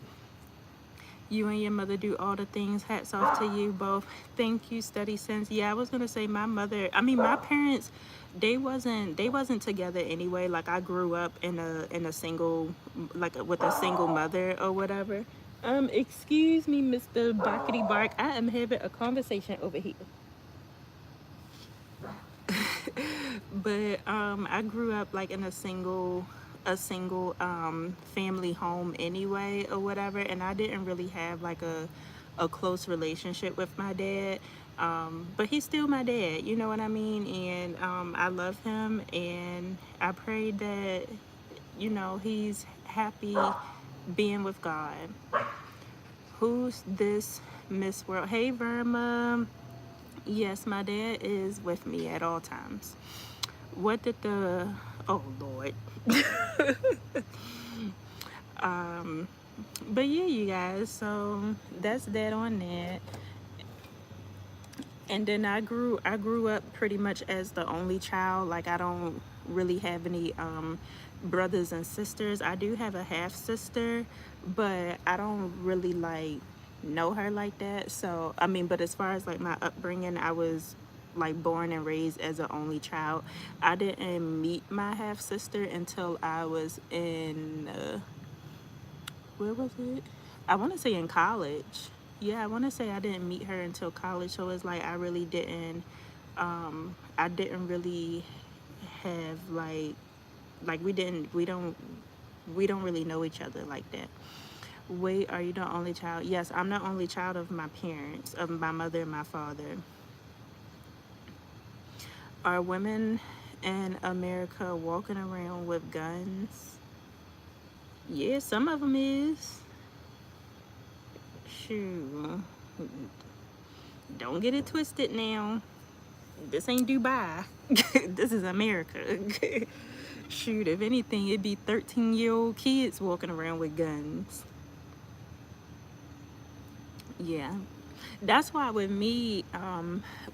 You and your mother do all the things. Hats off to you both. Thank you, Steady Sense. Yeah, I was gonna say my parents, they wasn't together anyway. Like I grew up in a single, like with a single mother or whatever. Excuse me, Mr. Barkety Bark. I am having a conversation over here. But I grew up like in a single family home anyway or whatever, and I didn't really have like a close relationship with my dad. But he's still my dad, you know what I mean? And I love him, and I pray that he's happy being with God. Who's this Miss World? Hey, Verma. Yes, my dad is with me at all times. What did the oh Lord. But yeah, you guys, so that's that on that. And then I grew up pretty much as the only child. Like I don't really have any brothers and sisters. I do have a half sister, but I don't really like know her like that. So I mean, but as far as like my upbringing, I was like born and raised as an only child. I didn't meet my half sister until I was in where was it? I want to say in college. Yeah, I want to say I didn't meet her until college. So it's like I really didn't. I didn't really have like we don't really know each other like that. Wait, are you the only child? Yes, I'm the only child of my parents, of my mother and my father. Are women in America walking around with guns? Yeah, some of them is. Shoot. Don't get it twisted now. This ain't Dubai. This is America. Shoot, if anything, it'd be 13-year-old kids walking around with guns. Yeah. That's why with me,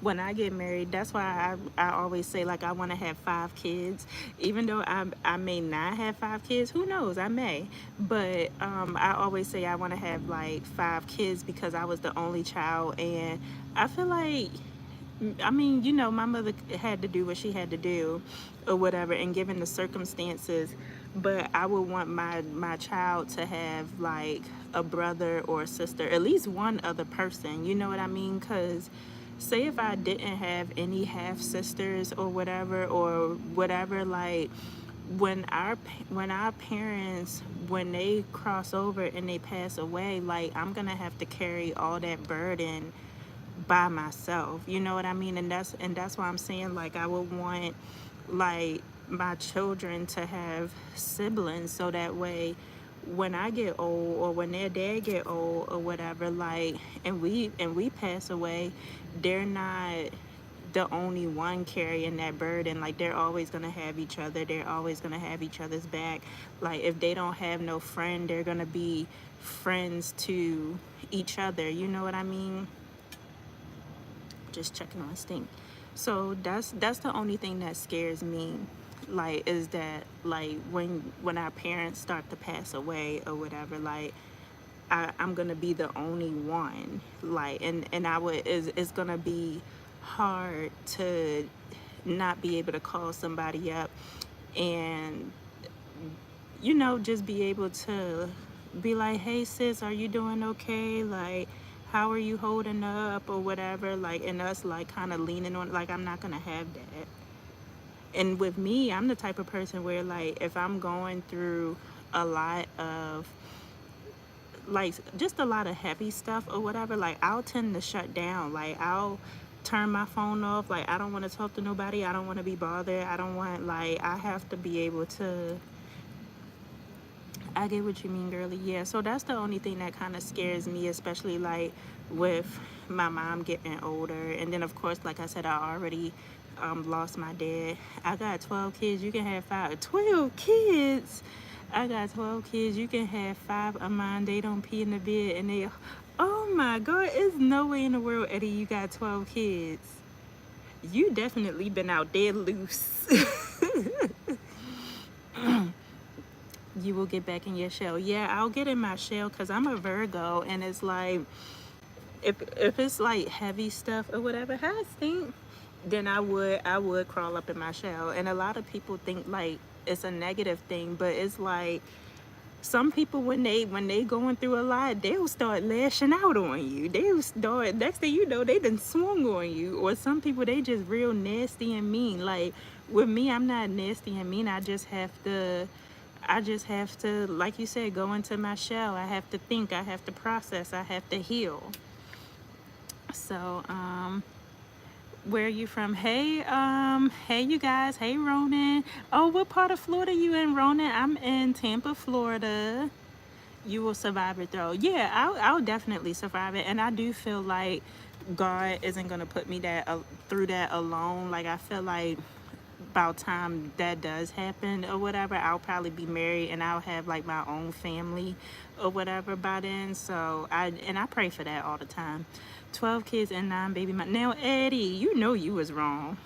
when I get married, that's why I always say like I want to have 5 kids, even though I may not have 5 kids. Who knows? I may, but I always say I want to have like 5 kids because I was the only child, and I feel like I mean, my mother had to do what she had to do or whatever, and given the circumstances, but I would want my child to have like a brother or a sister, at least one other person, you know what I mean? Because say if I didn't have any half sisters or whatever, like when our parents, when they cross over and they pass away, like I'm gonna have to carry all that burden by myself, you know what I mean? And that's why I'm saying like I would want like my children to have siblings, so that way when I get old or when their dad get old or whatever, like and we pass away, they're not the only one carrying that burden. Like they're always gonna have each other, they're always gonna have each other's back. Like if they don't have no friend, they're gonna be friends to each other, you know what I mean? Just checking on Stink. So that's the only thing that scares me. like, is that like when our parents start to pass away or whatever, like I'm gonna be the only one, like, and I would is it's gonna be hard to not be able to call somebody up and just be able to be like, hey sis, are you doing okay, like how are you holding up or whatever, like, and us like kind of leaning on, like, I'm not gonna have that. And with me, I'm the type of person where, like, if I'm going through a lot of, like, just a lot of heavy stuff or whatever, like, I'll tend to shut down. Like, I'll turn my phone off. Like, I don't want to talk to nobody. I don't want to be bothered. I don't want, like, I have to be able to. I get what you mean, girly. Yeah, so that's the only thing that kind of scares me, especially, like, with my mom getting older. And then, of course, like I said, I already lost my dad. I got 12 kids. You can have 5. 12 kids? I got 12 kids. You can have 5 of mine. They don't pee in the bed. And they, oh my God, there's no way in the world, Eddie, you got 12 kids. You definitely been out there loose. You will get back in your shell. Yeah, I'll get in my shell because I'm a Virgo, and it's like, if it's like heavy stuff or whatever, I think, then I would crawl up in my shell. And a lot of people think like it's a negative thing, but it's like some people, when they going through a lot, they'll start lashing out on you. They'll start, next thing you know, they done swung on you. Or some people, they just real nasty and mean. Like with me, I'm not nasty and mean. I just have to, like you said, go into my shell. I have to think, I have to process, I have to heal. So, where are you from? Hey you guys. Hey Ronan. Oh, what part of Florida you in, Ronan? I'm in Tampa, Florida. You will survive it though. Yeah, I'll definitely survive it. And I do feel like God isn't gonna put me through that alone. Like, I feel like about time that does happen or whatever, I'll probably be married and I'll have like my own family or whatever by then. So I pray for that all the time. 12 kids and 9 baby moms. Now, Eddie, you know you was wrong.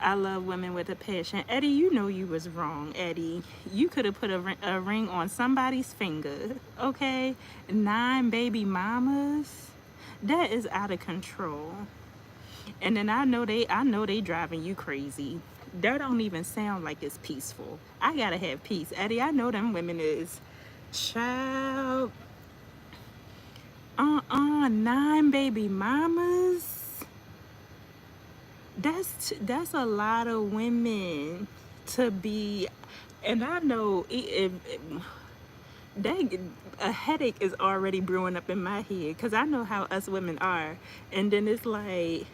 I love women with a passion. Eddie, you know you was wrong, Eddie. You could have put a ring on somebody's finger, okay? 9 baby mamas? That is out of control. And then I know they driving you crazy. That don't even sound like it's peaceful. I gotta have peace. Eddie, I know them women is child. 9 baby mamas. That's a lot of women to be. And I know if a headache is already brewing up in my head because I know how us women are. And then it's like,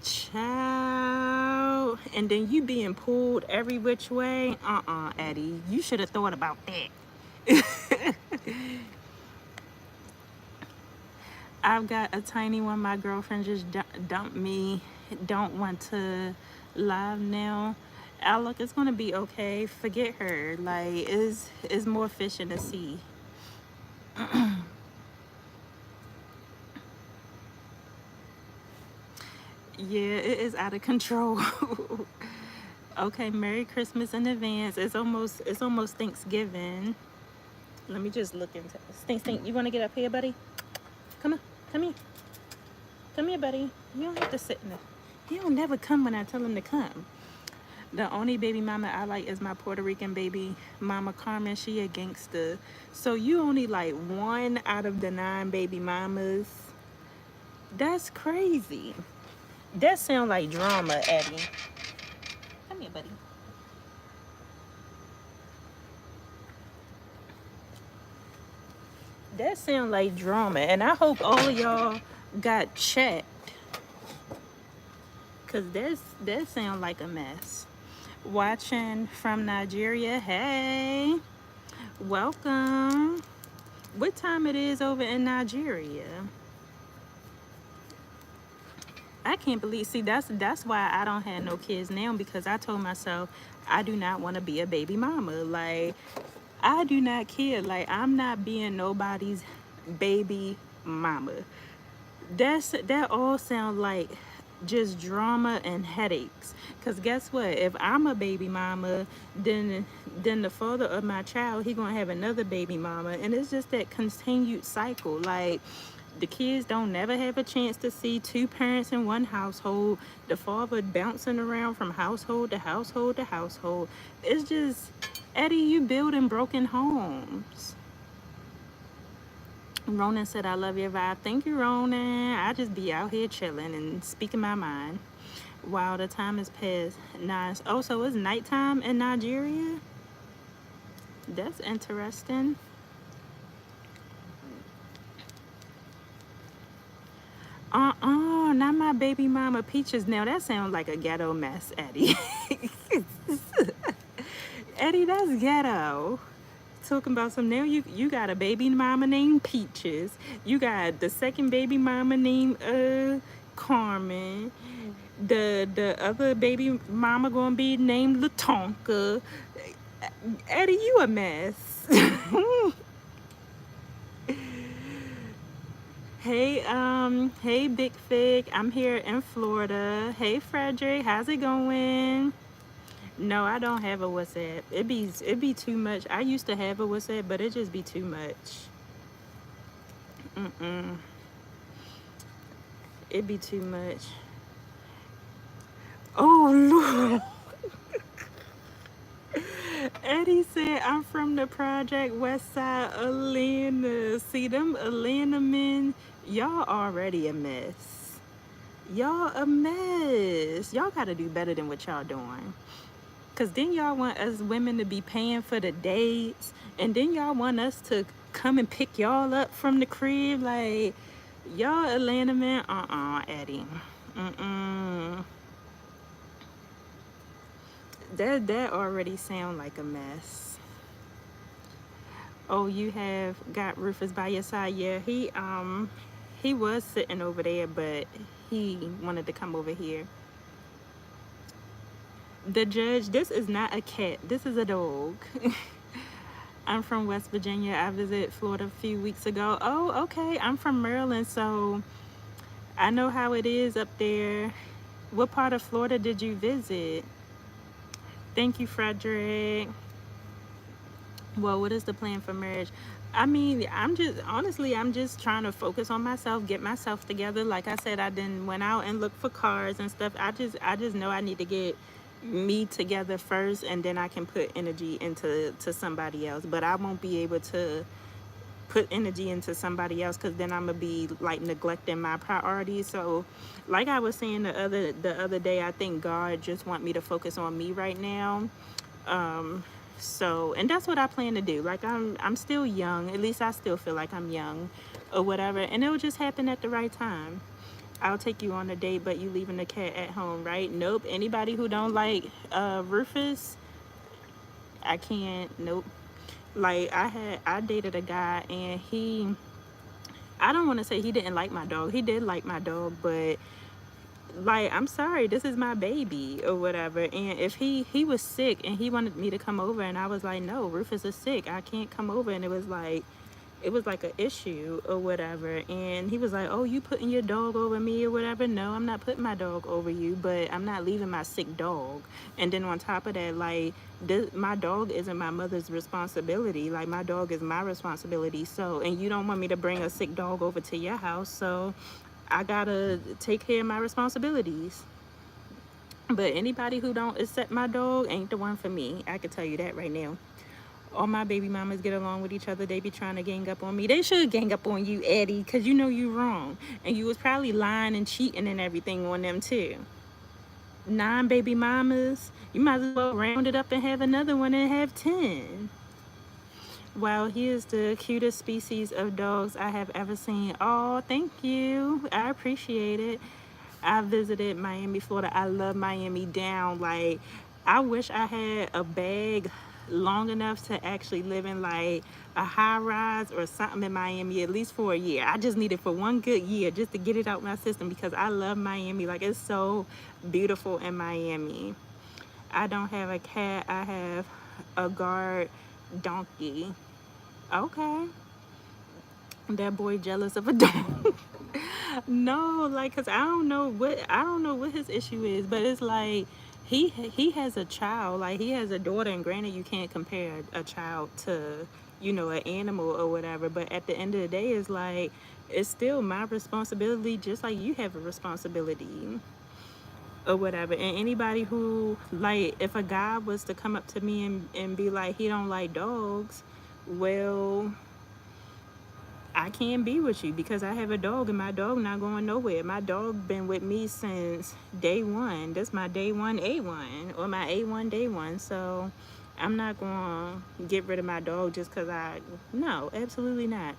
child, and then you being pulled every which way. Eddie, you should have thought about that. I've got a tiny one. My girlfriend just dumped me. Don't want to live now. Look, it's gonna be okay. Forget her. Like, is more fish in the sea. Yeah, it is out of control. Okay, Merry Christmas in advance. It's almost Thanksgiving. Let me just look into this. Stink, you want to get up here, buddy? Come on, come here. Come here, buddy. You don't have to sit in there. He don't never come when I tell him to come. The only baby mama I like is my Puerto Rican baby mama, Carmen. She a gangster. So you only like 1 out of the 9 baby mamas? That's crazy. That sound like drama, Eddie. Come here, buddy. That sound like drama. And I hope all of y'all got checked. Because that sound like a mess. Watching from Nigeria. Hey. Welcome. What time it is over in Nigeria? I can't believe, see, that's why I don't have no kids now, because I told myself I do not want to be a baby mama. Like, I do not care. Like, I'm not being nobody's baby mama. That all sound like just drama and headaches. Cause guess what? If I'm a baby mama, then the father of my child, he gonna have another baby mama, and it's just that continued cycle. Like the kids don't never have a chance to see two parents in one household. The father bouncing around from household to household to household. It's just, Eddie, you building broken homes. Ronan said, I love your vibe. Thank you, Ronan. I just be out here chilling and speaking my mind. Wow, the time has passed. Nice. Oh, so it's nighttime in Nigeria? That's interesting. Not my baby mama Peaches. Now that sounds like a ghetto mess, Eddie. Eddie, that's ghetto. Talking about some now you got a baby mama named Peaches. You got the second baby mama named Carmen. The other baby mama gonna be named Latonka. Eddie, you a mess. Hey Big Fig, I'm here in Florida. Hey Frederick, how's it going? No, I don't have a WhatsApp. It be too much. I used to have a WhatsApp, but it just be too much. Mm-mm. It be too much. Oh Lord. Eddie said, I'm from the Project West Side Atlanta. See them Atlanta men, y'all already a mess. Y'all a mess. Y'all gotta do better than what y'all doing. Cause then y'all want us women to be paying for the dates, and then y'all want us to come and pick y'all up from the crib. Like, y'all Atlanta men, Eddie. Mm-mm. That already sound like a mess. Oh, you have got Rufus by your side. Yeah, he was sitting over there, but he wanted to come over here. The judge, this is not a cat. This is a dog. I'm from West Virginia. I visited Florida a few weeks ago. Oh, okay. I'm from Maryland, so I know how it is up there. What part of Florida did you visit? Thank you, Frederick. Well, what is the plan for marriage? I mean, I'm just trying to focus on myself, get myself together. Like I said, I didn't went out and looked for cars and stuff. I just know I need to get me together first, and then I can put energy into somebody else. But I won't be able to put energy into somebody else because then I'm gonna be like neglecting my priorities. So, like I was saying the other day, I think God just want me to focus on me right now. So, and that's what I plan to do. Like I'm still young. At least I still feel like I'm young or whatever, and it'll just happen at the right time. I'll take you on a date, but you leaving the cat at home, right? Nope. Anybody who don't like Rufus, I can't. Nope. Like I dated a guy, and I don't want to say he didn't like my dog. He did like my dog, but like, I'm sorry, this is my baby or whatever. And if he was sick and he wanted me to come over, and I was like, no, Rufus is sick, I can't come over. And it was like an issue or whatever. And he was like, oh, you putting your dog over me or whatever. No, I'm not putting my dog over you, but I'm not leaving my sick dog. And then on top of that, like, my dog isn't my mother's responsibility. Like, my dog is my responsibility. So, and you don't want me to bring a sick dog over to your house, so I gotta take care of my responsibilities. But anybody who don't accept my dog ain't the one for me. I can tell you that right now. All my baby mamas get along with each other. They be trying to gang up on me. They should gang up on you, Eddie, because you know you wrong. And you was probably lying and cheating and everything on them too. 9 baby mamas. You might as well round it up and have another one and have 10. Wow, he is the cutest species of dogs I have ever seen. Oh, thank you. I appreciate it. I visited Miami, Florida. I love Miami down. Like, I wish I had a bag long enough to actually live in like a high rise or something in Miami, at least for a year. I just need it for one good year just to get it out my system because I love Miami. Like, it's so beautiful in Miami. I don't have a cat. I have a guard donkey. Okay. That boy jealous of a dog. No, like, cause I don't know what his issue is, but it's like he has a child, like he has a daughter, and granted, you can't compare a child to an animal or whatever. But at the end of the day, it's like it's still my responsibility, just like you have a responsibility or whatever. And anybody who, like, if a guy was to come up to me and be like he don't like dogs, well, I can't be with you because I have a dog and my dog not going nowhere. My dog been with me since day one. That's my day one A1 or my A1 day one. So I'm not going to get rid of my dog just because no, absolutely not.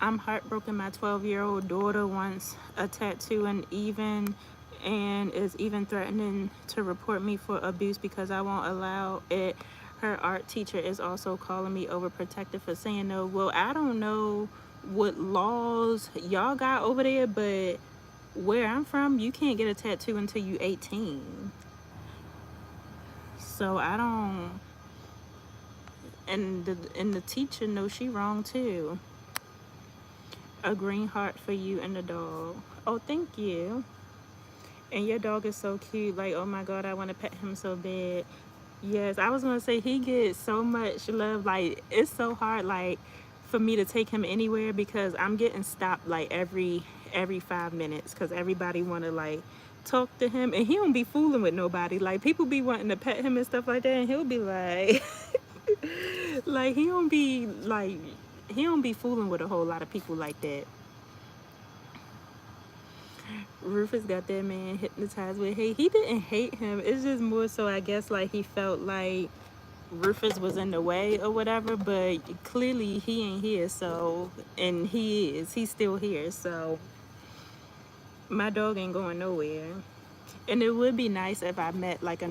I'm heartbroken. My 12-year-old daughter wants a tattoo and is even threatening to report me for abuse because I won't allow it. Her art teacher is also calling me overprotective for saying no. Well, I don't know what laws y'all got over there, but where I'm from, you can't get a tattoo until you 18. So I don't, and the teacher knows she wrong too. A green heart for you and the dog. Oh, thank you. And your dog is so cute. Like, oh my God, I want to pet him so bad. Yes, I was gonna say he gets so much love. Like, it's so hard, like, for me to take him anywhere because I'm getting stopped like every 5 minutes because everybody wanna like talk to him, and he don't be fooling with nobody. Like, people be wanting to pet him and stuff like that, and he'll be like, like he don't be fooling with a whole lot of people like that. Rufus got that man hypnotized with hate. He didn't hate him. It's just more so, I guess, like he felt like Rufus was in the way or whatever. But clearly he ain't here. So, and he is. He's still here. So my dog ain't going nowhere. And it would be nice if I met like a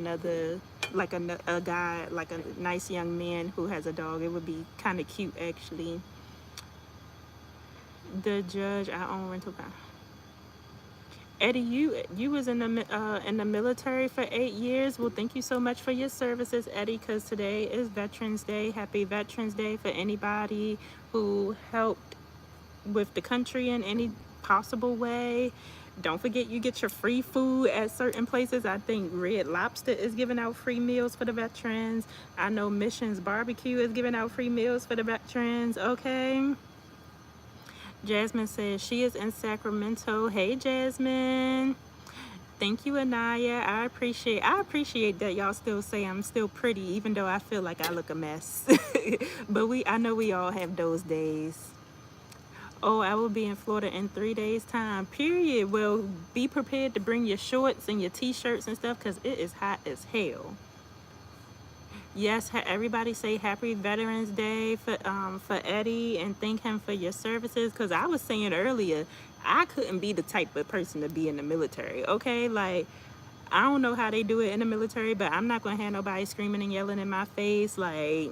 guy, like a nice young man who has a dog. It would be kind of cute, actually. The judge, I own rental car. Eddie, you was in the military for 8 years. Well, thank you so much for your services, Eddie. Because today is Veterans Day. Happy Veterans Day for anybody who helped with the country in any possible way. Don't forget you get your free food at certain places. I think Red Lobster is giving out free meals for the veterans. I know Missions Barbecue is giving out free meals for the veterans. Okay. Jasmine says she is in Sacramento. Hey, Jasmine. Thank you, Anaya. I appreciate that y'all still say I'm still pretty, even though I feel like I look a mess. But I know we all have those days. Oh, I will be in Florida in 3 days' time. Period. Well, be prepared to bring your shorts and your t-shirts and stuff because it is hot as hell. Yes, everybody say Happy Veterans Day for Eddie and thank him for your services. Because I was saying earlier, I couldn't be the type of person to be in the military. Okay, like I don't know how they do it in the military, but I'm not gonna have nobody screaming and yelling in my face, like.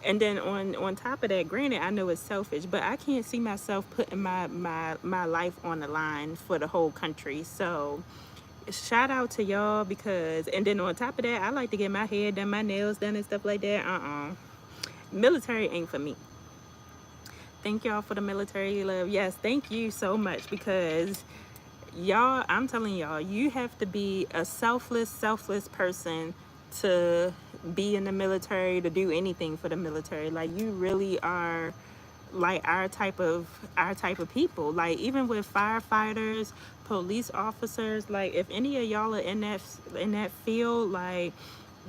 And then on top of that, granted, I know it's selfish, but I can't see myself putting my life on the line for the whole country. So shout out to y'all because, and then on top of that, I like to get my hair done, my nails done and stuff like that. Military ain't for me. Thank y'all for the military love. Yes, thank you so much because y'all, I'm telling y'all, you have to be a selfless person to be in the military, to do anything for the military. Like, you really are like our type of people. Like, even with firefighters, police officers, like if any of y'all are in that field, like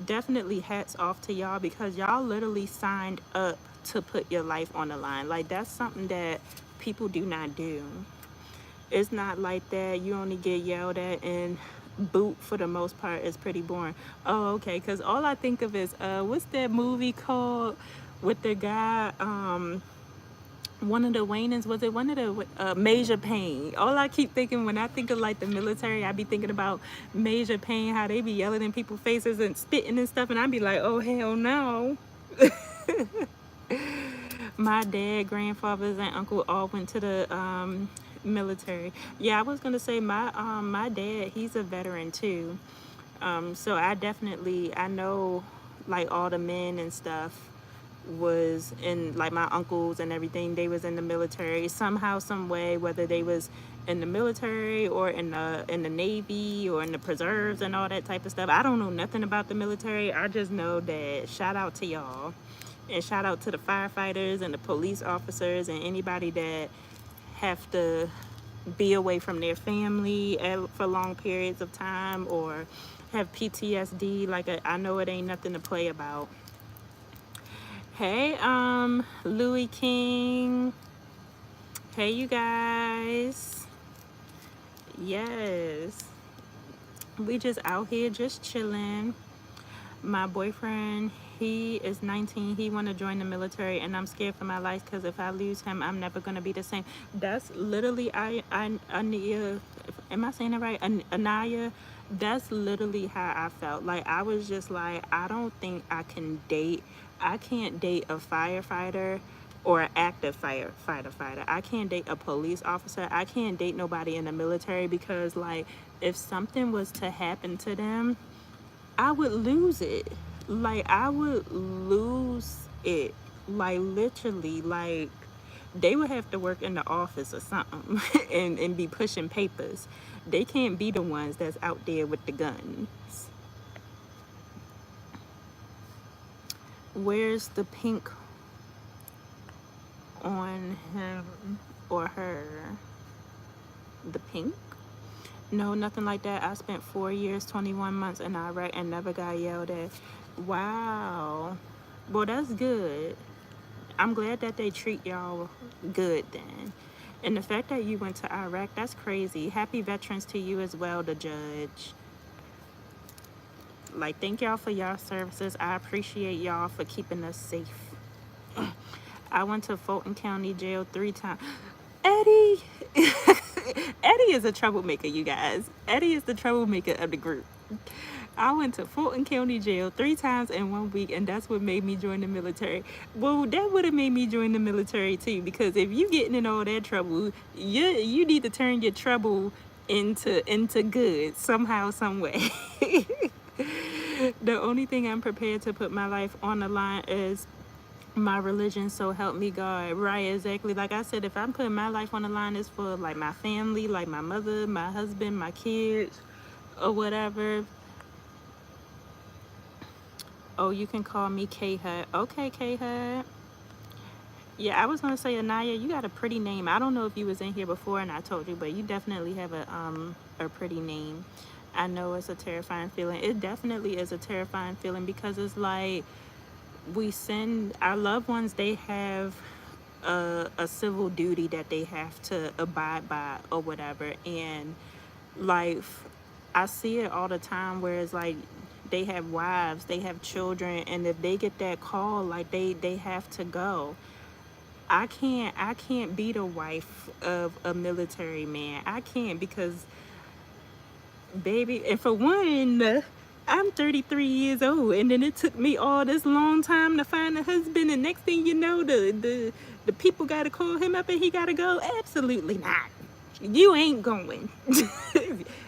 definitely hats off to y'all because y'all literally signed up to put your life on the line. Like, that's something that people do not do. It's not like that. You only get yelled at and boot for the most part. It's pretty boring. Oh, okay. Because all I think of is what's that movie called with the guy? One of the Wayans, was it one of the Major Payne? All I keep thinking when I think of like the military, I be thinking about Major Payne, how they be yelling in people's faces and spitting and stuff, and I be like, oh hell no. My dad, grandfathers, and uncle all went to the military. Yeah, I was gonna say my dad, he's a veteran too. So I know like all the men and stuff. was in, like my uncles and everything, they was in the military somehow, some way, whether they was in the military or in the Navy or in the preserves and all that type of stuff. I don't know nothing about the military. I just know that shout out to y'all, and shout out to the firefighters and the police officers and anybody that have to be away from their family for long periods of time or have PTSD. Like, I know it ain't nothing to play about. Hey, Louis King. Hey, you guys. Yes. We just out here just chilling. My boyfriend, he is 19. He want to join the military, and I'm scared for my life because if I lose him, I'm never going to be the same. That's literally, Anaya, am I saying it right? Anaya, that's literally how I felt. Like, I was just like, I don't think I can't date a firefighter or an active firefighter. I can't date a police officer. I can't date nobody in the military because, like, if something was to happen to them, I would lose it. Like, I would lose it. Like, literally, like, they would have to work in the office or something and be pushing papers. They can't be the ones that's out there with the guns. Where's the pink on him or her? The pink? No, nothing like that. I spent 4 years, 21 months in Iraq and never got yelled at. Wow. Well, that's good. I'm glad that they treat y'all good then. And the fact that you went to Iraq, that's crazy. Happy veterans to you as well, the judge. Like, thank y'all for y'all services. I appreciate y'all for keeping us safe. I went to Fulton County Jail 3 times. Eddie! Eddie is a troublemaker, you guys. Eddie is the troublemaker of the group. I went to Fulton County Jail 3 times in 1 week, and that's what made me join the military. Well, that would have made me join the military too, because if you getting in all that trouble, you need to turn your trouble into good somehow, some way. The only thing I'm prepared to put my life on the line is my religion, so help me God. Right, exactly. Like I said, if I'm putting my life on the line, it's for like my family, like my mother, my husband, my kids, or whatever. Oh, you can call me K-Hut. Okay, K-Hut. Yeah, I was gonna say, Anaya, you got a pretty name. I don't know if you was in here before and I told you, but you definitely have a pretty name. I know it's a terrifying feeling. It definitely is a terrifying feeling because it's like we send our loved ones, they have a civil duty that they have to abide by or whatever. And like, I see it all the time where it's like they have wives, they have children, and if they get that call, like they have to go. I can't be the wife of a military man. I can't because, baby, and for one, I'm 33 years old, and then it took me all this long time to find a husband, and next thing you know, the people got to call him up and he got to go. Absolutely not. You ain't going.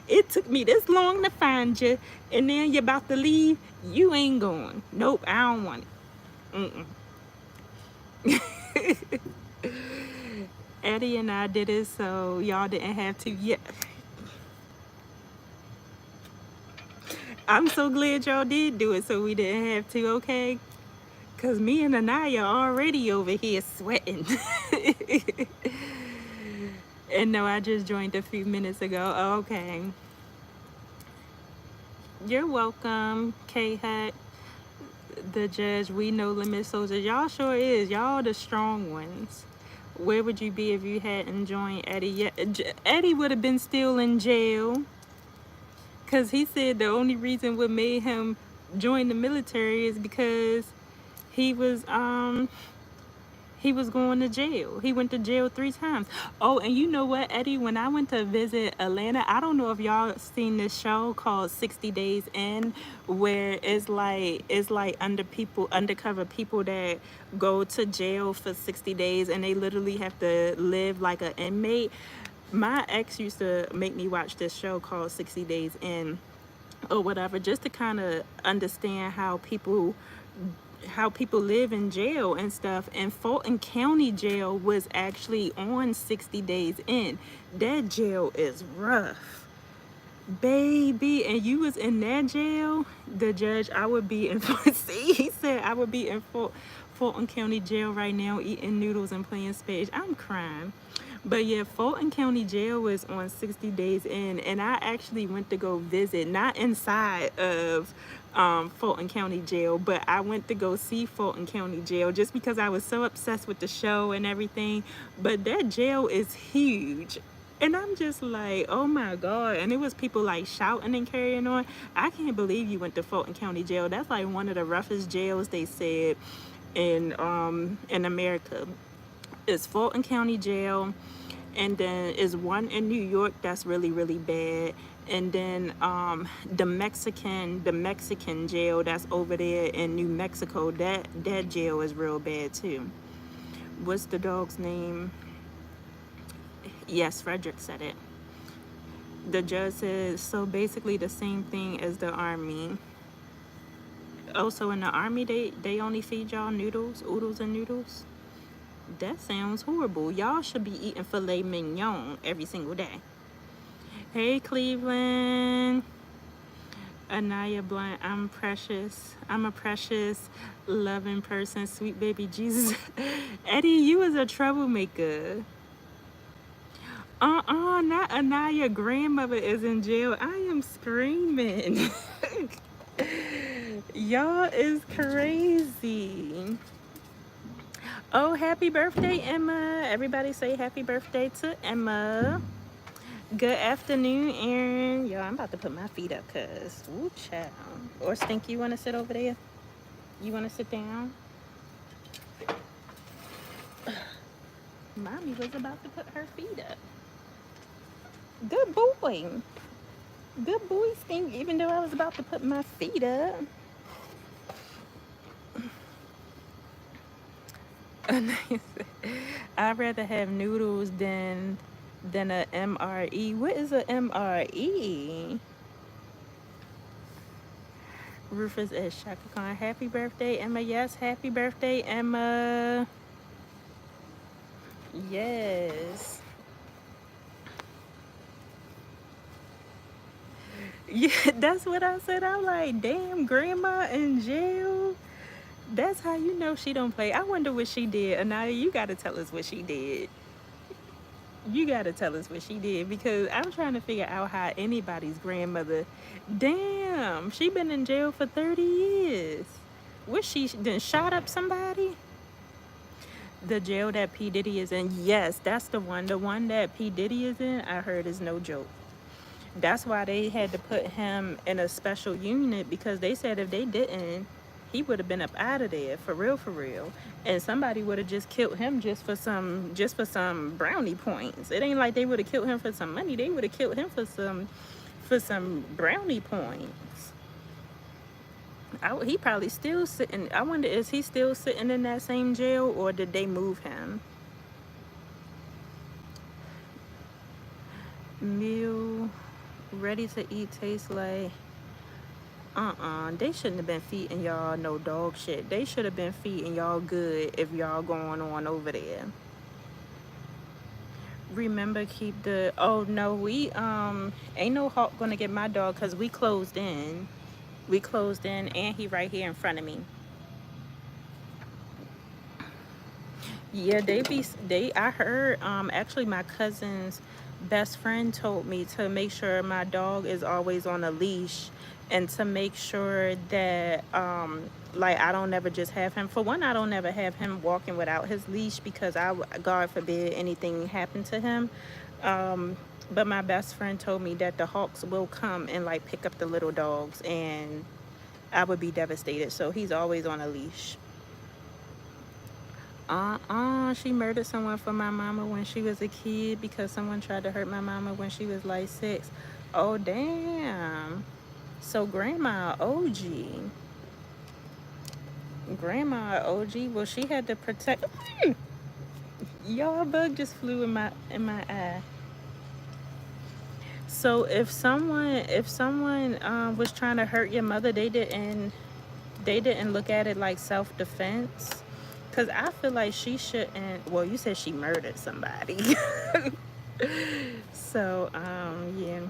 It took me this long to find you, and then you're about to leave. You ain't going. Nope, I don't want it. Eddie and I did it, so y'all didn't have to. Yeah. I'm so glad y'all did do it, so we didn't have to, okay? Because me and Anaya already over here sweating. And no, I just joined a few minutes ago. Okay. You're welcome, K-Hut, the judge. We know limit soldiers. Y'all sure is. Y'all the strong ones. Where would you be if you hadn't joined Eddie? Yeah, Eddie would have been still in jail. Because he said the only reason what made him join the military is because he was going to jail. He went to jail 3 times. Oh, and you know what, Eddie? When I went to visit Atlanta, I don't know if y'all seen this show called 60 Days In, where it's like undercover people that go to jail for 60 days and they literally have to live like an inmate. My ex used to make me watch this show called 60 Days In or whatever, just to kind of understand how people how people live in jail and stuff. And Fulton County Jail was actually on 60 days in. That jail is rough, baby. And you was in that jail. The judge, I would be in. See, he said I would be in Fulton County Jail right now, eating noodles and playing spades. I'm crying. But yeah, Fulton County Jail was on 60 days in, and I actually went to go visit, not inside of Fulton County Jail, but I went to go see Fulton County Jail just because I was so obsessed with the show and everything. But that jail is huge. And I'm just like, oh my God. And it was people like shouting and carrying on. I can't believe you went to Fulton County Jail. That's like one of the roughest jails, they said, in America. It's Fulton County Jail, and then is one in New York that's really really bad, and then the Mexican jail that's over there in New Mexico, that jail is real bad too. What's the dog's name? Yes, Frederick said it. The judge says so basically the same thing as the army. Also in the army they only feed y'all noodles, oodles and noodles. That sounds horrible. Y'all should be eating filet mignon every single day. Hey, Cleveland. Anaya Blunt, I'm precious. I'm a precious, loving person. Sweet baby Jesus. Eddie, you is a troublemaker. Not Anaya. Grandmother is in jail. I am screaming. Y'all is crazy. Oh, happy birthday, Emma. Everybody say happy birthday to Emma. Good afternoon, Aaron. Yo, I'm about to put my feet up because, woo, child. Or Stinky, you want to sit over there? You want to sit down? Mommy was about to put her feet up. Good boy. Good boy, Stink, even though I was about to put my feet up. I'd rather have noodles than a MRE. What is a MRE? Rufus is Shaka Khan. Happy birthday, Emma. Yes, happy birthday, Emma. Yes. Yeah, that's what I said. I'm like, damn, grandma in jail. That's how you know she don't play. I wonder what she did. Anaya, you gotta tell us what she did. You gotta tell us what she did, because I'm trying to figure out how anybody's grandmother. Damn, she been in jail for 30 years. Was she then shot up somebody? The jail that P. Diddy is in. Yes, that's the one. The one that P. Diddy is in, I heard, is no joke. That's why they had to put him in a special unit, because they said if they didn't, he would have been up out of there for real, for real. And somebody would have just killed him just for some brownie points. It ain't like they would have killed him for some money. They would have killed him for some brownie points. He probably still sitting. I wonder, is he still sitting in that same jail, or did they move him? Meal ready to eat tastes like they shouldn't have been feeding y'all no dog shit. They should have been feeding y'all good if y'all going on over there. Remember, keep the oh no, we ain't no hawk gonna get my dog because we closed in. We closed in, and he right here in front of me. Yeah, I heard actually my cousin's best friend told me to make sure my dog is always on a leash, and to make sure that like I don't ever just have him. For one, I don't ever have him walking without his leash, because God forbid anything happen to him. But my best friend told me that the hawks will come and like pick up the little dogs, and I would be devastated. So he's always on a leash. She murdered someone for my mama when she was a kid, because someone tried to hurt my mama when she was like 6. Oh, damn. So grandma OG. Grandma OG, well, she had to protect. Y'all, bug just flew in my eye. So if someone was trying to hurt your mother, they they didn't look at it like self-defense. Because I feel like she shouldn't. Well, you said she murdered somebody. So, yeah.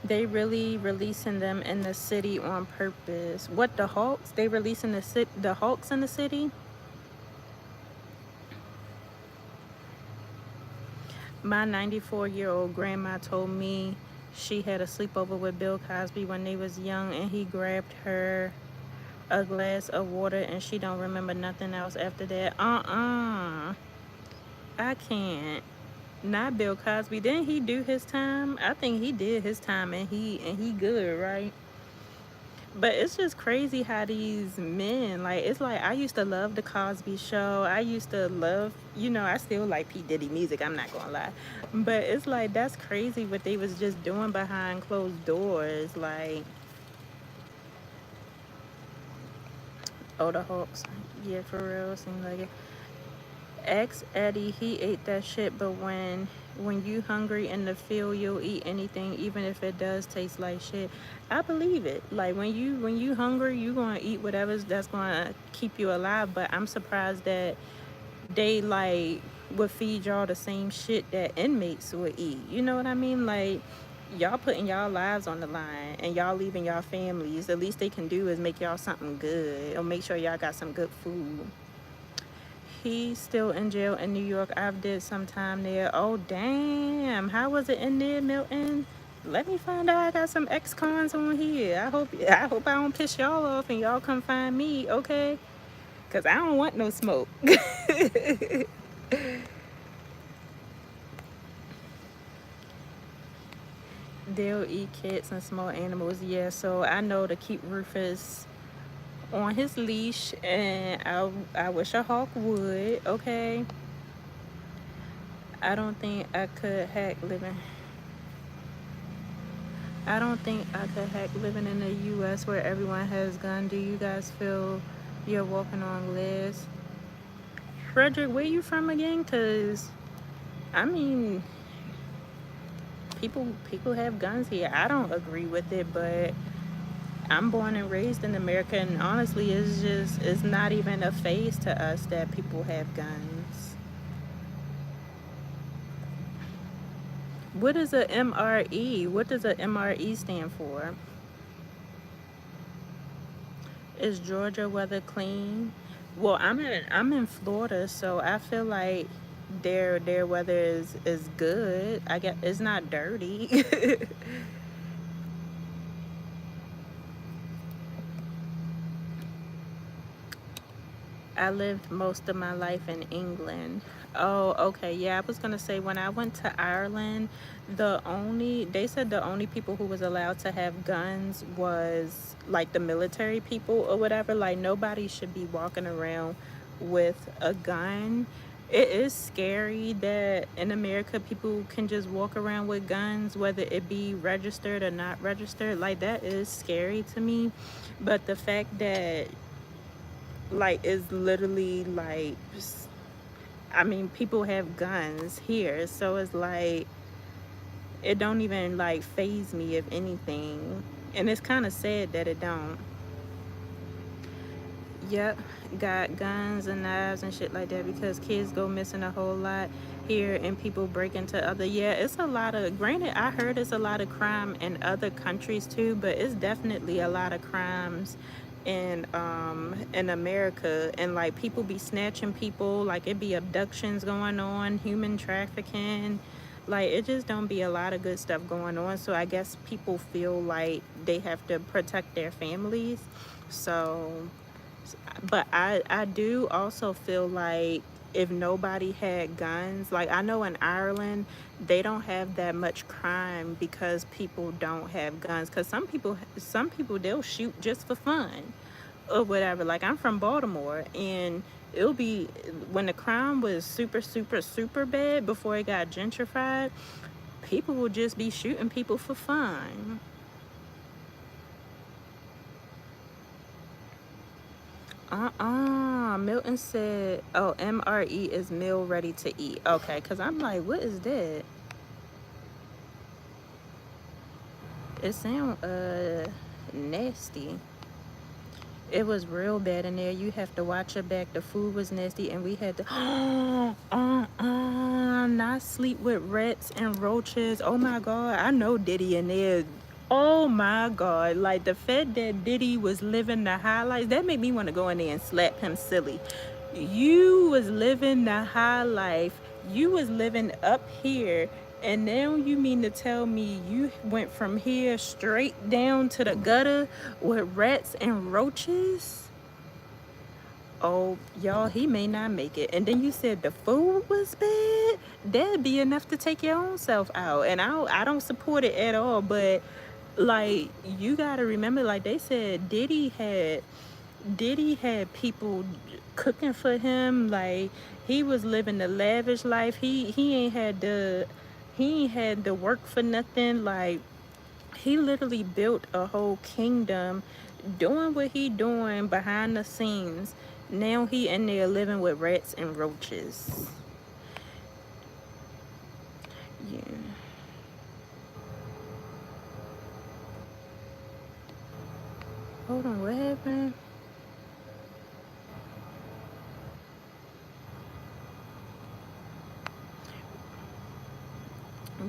They really releasing them in the city on purpose. What, the Hawks? They releasing the Hawks in the city? My 94-year-old grandma told me she had a sleepover with Bill Cosby when they was young, and he grabbed her a glass of water, and she don't remember nothing else after that. I can't. Not Bill Cosby. Didn't he do his time? I think he did his time, and he good, right? But it's just crazy how these men, like, it's like I used to love the Cosby Show. I used to love, I still like P. Diddy music, I'm not gonna lie. But it's like that's crazy what they was just doing behind closed doors. Like, oh, the Hawks. Yeah, for real, seems like it. Ex Eddie, he ate that shit, but when you hungry in the field, you'll eat anything, even if it does taste like shit. I believe it. Like, when you hungry, you gonna eat whatever's that's gonna keep you alive. But I'm surprised that they like would feed y'all the same shit that inmates would eat. You know what I mean? Like, y'all putting y'all lives on the line and y'all leaving y'all families. The least they can do is make y'all something good or make sure y'all got some good food. He's still in jail in New York. I've did some time there. Oh, damn. How was it in there, Milton? Let me find out. I got some ex-cons on here. I hope I don't piss y'all off and y'all come find me, okay? Because I don't want no smoke. They'll eat cats and small animals. Yeah, so I know to keep Rufus on his leash, and I wish a hawk would, okay? I don't think I could hack living. I don't think I could hack living in the U.S. where everyone has gun. Do you guys feel you're walking on glass? Frederick, where you from again? Cause I mean, people have guns here. I don't agree with it, but I'm born and raised in America, and honestly, it's not even a phase to us that people have guns. What is a MRE? What does a MRE stand for? Is Georgia weather clean? Well, I'm in Florida, so I feel like their weather is good. I guess it's not dirty. I lived most of my life in England. Oh, okay. Yeah, I was gonna say when I went to Ireland, they said the only people who was allowed to have guns was like the military people or whatever. Like, nobody should be walking around with a gun. It is scary that in America people can just walk around with guns, whether it be registered or not registered. Like, that is scary to me. But the fact that, like, is literally like, I mean, people have guns here, so it's like it don't even like phase me, if anything, and it's kind of sad that it don't. Yep, got guns and knives and shit like that because kids go missing a whole lot here and people break into other. Yeah, it's a lot of, granted, I heard it's a lot of crime in other countries too, but it's definitely a lot of crimes in America, and like people be snatching people, like it be abductions going on, human trafficking. Like, it just don't be a lot of good stuff going on, so I guess people feel like they have to protect their families. So, but I do also feel like if nobody had guns, like I know in Ireland they don't have that much crime because people don't have guns, because some people they'll shoot just for fun or whatever. Like, I'm from Baltimore, and it'll be when the crime was super super super bad before it got gentrified, people will just be shooting people for fun. Milton said, oh, MRE is meal ready to eat. Okay, because I'm like, what is that? It sound, nasty. It was real bad in there. You have to watch your back. The food was nasty, and we had to not sleep with rats and roaches. Oh my god, I know Diddy in there. Oh my god, like the fact that Diddy was living the highlights, that made me want to go in there and slap him silly. You was living the high life. You was living up here, and now you mean to tell me you went from here straight down to the gutter with rats and roaches? Oh, y'all, he may not make it. And then you said the food was bad. That'd be enough to take your own self out. And I don't support it at all. But like, you gotta remember, like they said, Diddy had people cooking for him. Like, he was living the lavish life. He ain't had to work for nothing. Like, he literally built a whole kingdom doing what he doing behind the scenes. Now he in there living with rats and roaches. Yeah. Hold on, what happened?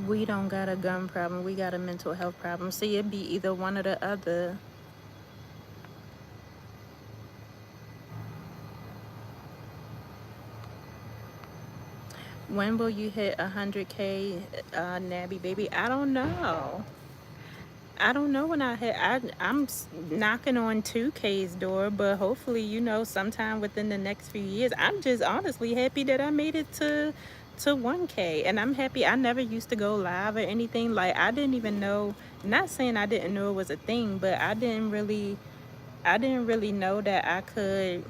We don't got a gun problem. We got a mental health problem. See, it'd be either one or the other. When will you hit 100K, Nabby baby? I don't know. I don't know when I hit. I'm knocking on 2K's door, but hopefully, sometime within the next few years. I'm just honestly happy that I made it to 1K, and I'm happy. I never used to go live or anything. Like, I didn't even know. Not saying I didn't know it was a thing, but I didn't really know that I could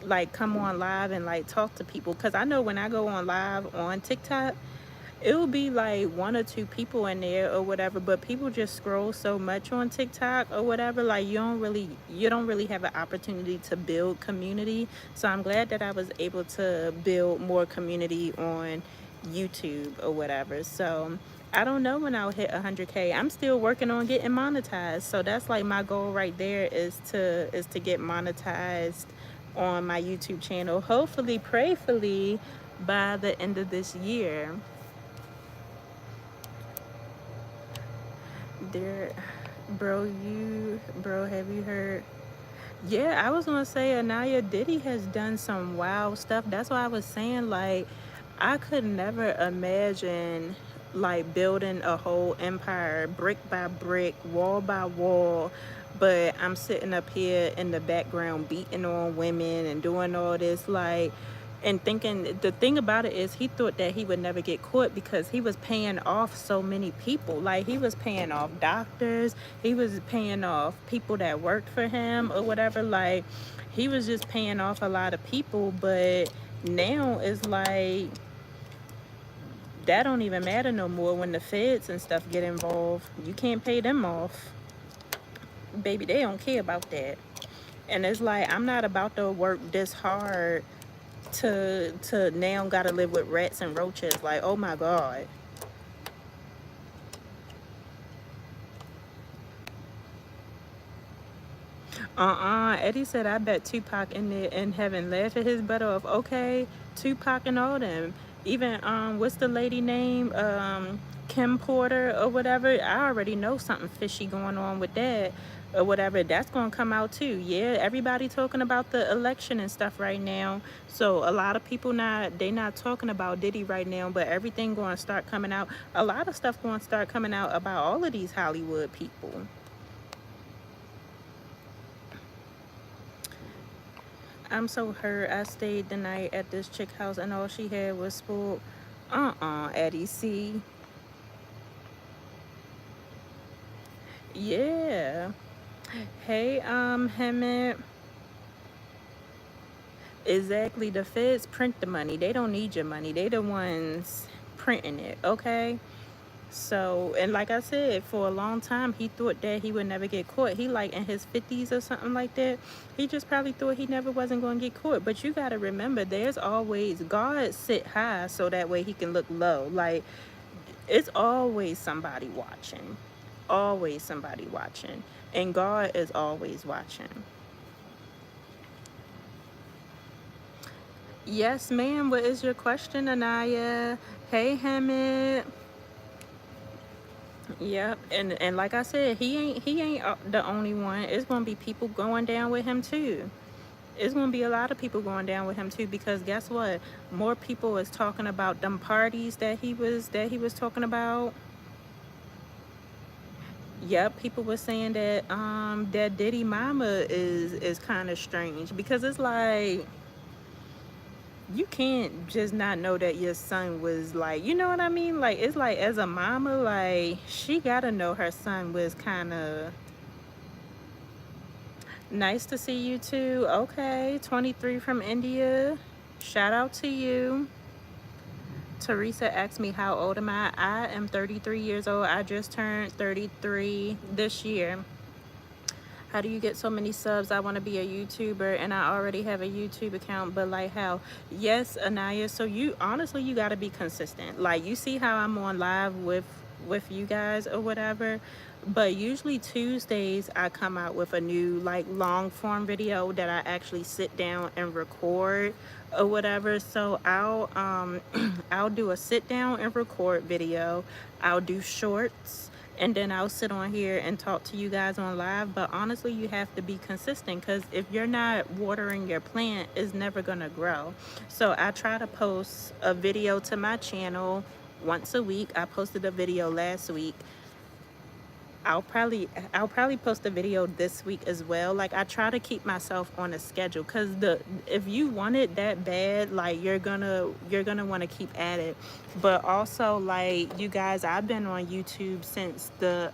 like come on live and like talk to people. Cause I know when I go on live on TikTok, it will be like one or two people in there or whatever, but people just scroll so much on TikTok or whatever, like you don't really have an opportunity to build community. So I'm glad that I was able to build more community on YouTube or whatever. So I don't know when I'll hit 100K. I'm still working on getting monetized. So that's like my goal right there, is to get monetized on my YouTube channel. Hopefully, prayerfully, by the end of this year. There, bro, have you heard? Yeah, I was gonna say Anaya Diddy has done some wild stuff. That's why I was saying, like, I could never imagine like building a whole empire brick by brick, wall by wall, but I'm sitting up here in the background beating on women and doing all this, like, and thinking. The thing about it is he thought that he would never get caught because he was paying off so many people. Like, he was paying off doctors, he was paying off people that worked for him or whatever. Like, he was just paying off a lot of people. But now it's like that don't even matter no more. When the feds and stuff get involved, you can't pay them off, baby. They don't care about that. And it's like, I'm not about to work this hard to now gotta live with rats and roaches. Like, oh my god. Eddie said, I bet Tupac in there in heaven laughing his butt off. Okay, Tupac and all them. Even what's the lady name? Kim Porter or whatever. I already know something fishy going on with that or whatever. That's gonna come out too. Yeah, everybody talking about the election and stuff right now. So a lot of people not talking about Diddy right now, but everything gonna start coming out. A lot of stuff gonna start coming out about all of these Hollywood people. I'm so hurt. I stayed the night at this chick house and all she had was spoiled. Eddie C. Yeah. Hey, Hemet. Exactly. The feds print the money. They don't need your money. They the ones printing it, okay? So, and like I said, for a long time, he thought that he would never get caught. He like in his 50s or something like that. He just probably thought he never wasn't going to get caught. But you got to remember, there's always, God sit high so that way he can look low. Like, it's always somebody watching. always somebody watching, and God is always watching. Yes, ma'am. What is your question, Anaya? Hey, Hammett. Yep, and like I said, he ain't the only one. It's gonna be people going down with him too. It's gonna be a lot of people going down with him too, because guess what? More people is talking about them parties that he was talking about. Yep, people were saying that that Diddy mama is kind of strange, because it's like you can't just not know that your son was, like, you know what I mean? Like, it's like, as a mama, like, she gotta know her son was kind of. Nice to see you too. Okay, 23 from India. Shout out to you. Teresa asked me how old am I? I am 33 years old. I just turned 33 this year. How do you get so many subs? I want to be a YouTuber and I already have a YouTube account, but like how? Yes, Anaya. So you honestly, you got to be consistent. Like, you see how I'm on live with you guys or whatever, but usually Tuesdays I come out with a new, like, long form video that I actually sit down and record or whatever. So I'll do a sit down and record video. I'll do shorts, and then I'll sit on here and talk to you guys on live. But honestly, you have to be consistent, because if you're not watering your plant, it's never gonna grow. So I try to post a video to my channel once a week. I posted a video last week. I'll probably post a video this week as well. Like, I try to keep myself on a schedule, because the if you want it that bad, like, you're gonna want to keep at it. But also, like, you guys, I've been on YouTube since the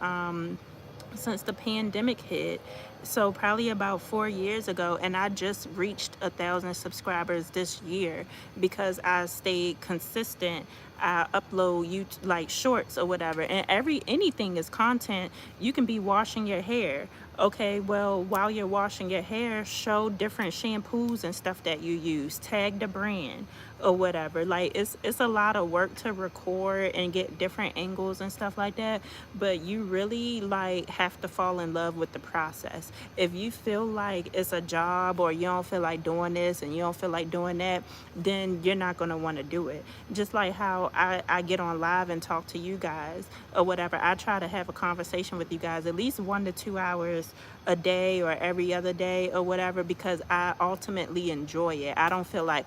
pandemic hit, so probably about 4 years ago, and I just reached 1,000 subscribers this year because I stayed consistent. I upload you like shorts or whatever, and anything is content. You can be washing your hair. Okay, well, while you're washing your hair, show different shampoos and stuff that you use. Tag the brand or whatever. Like, it's a lot of work to record and get different angles and stuff like that, but you really, like, have to fall in love with the process. If you feel like it's a job, or you don't feel like doing this and you don't feel like doing that, then you're not going to want to do it. Just like how I get on live and talk to you guys or whatever. I try to have a conversation with you guys at least 1 to 2 hours a day or every other day or whatever, because I ultimately enjoy it. I don't feel like,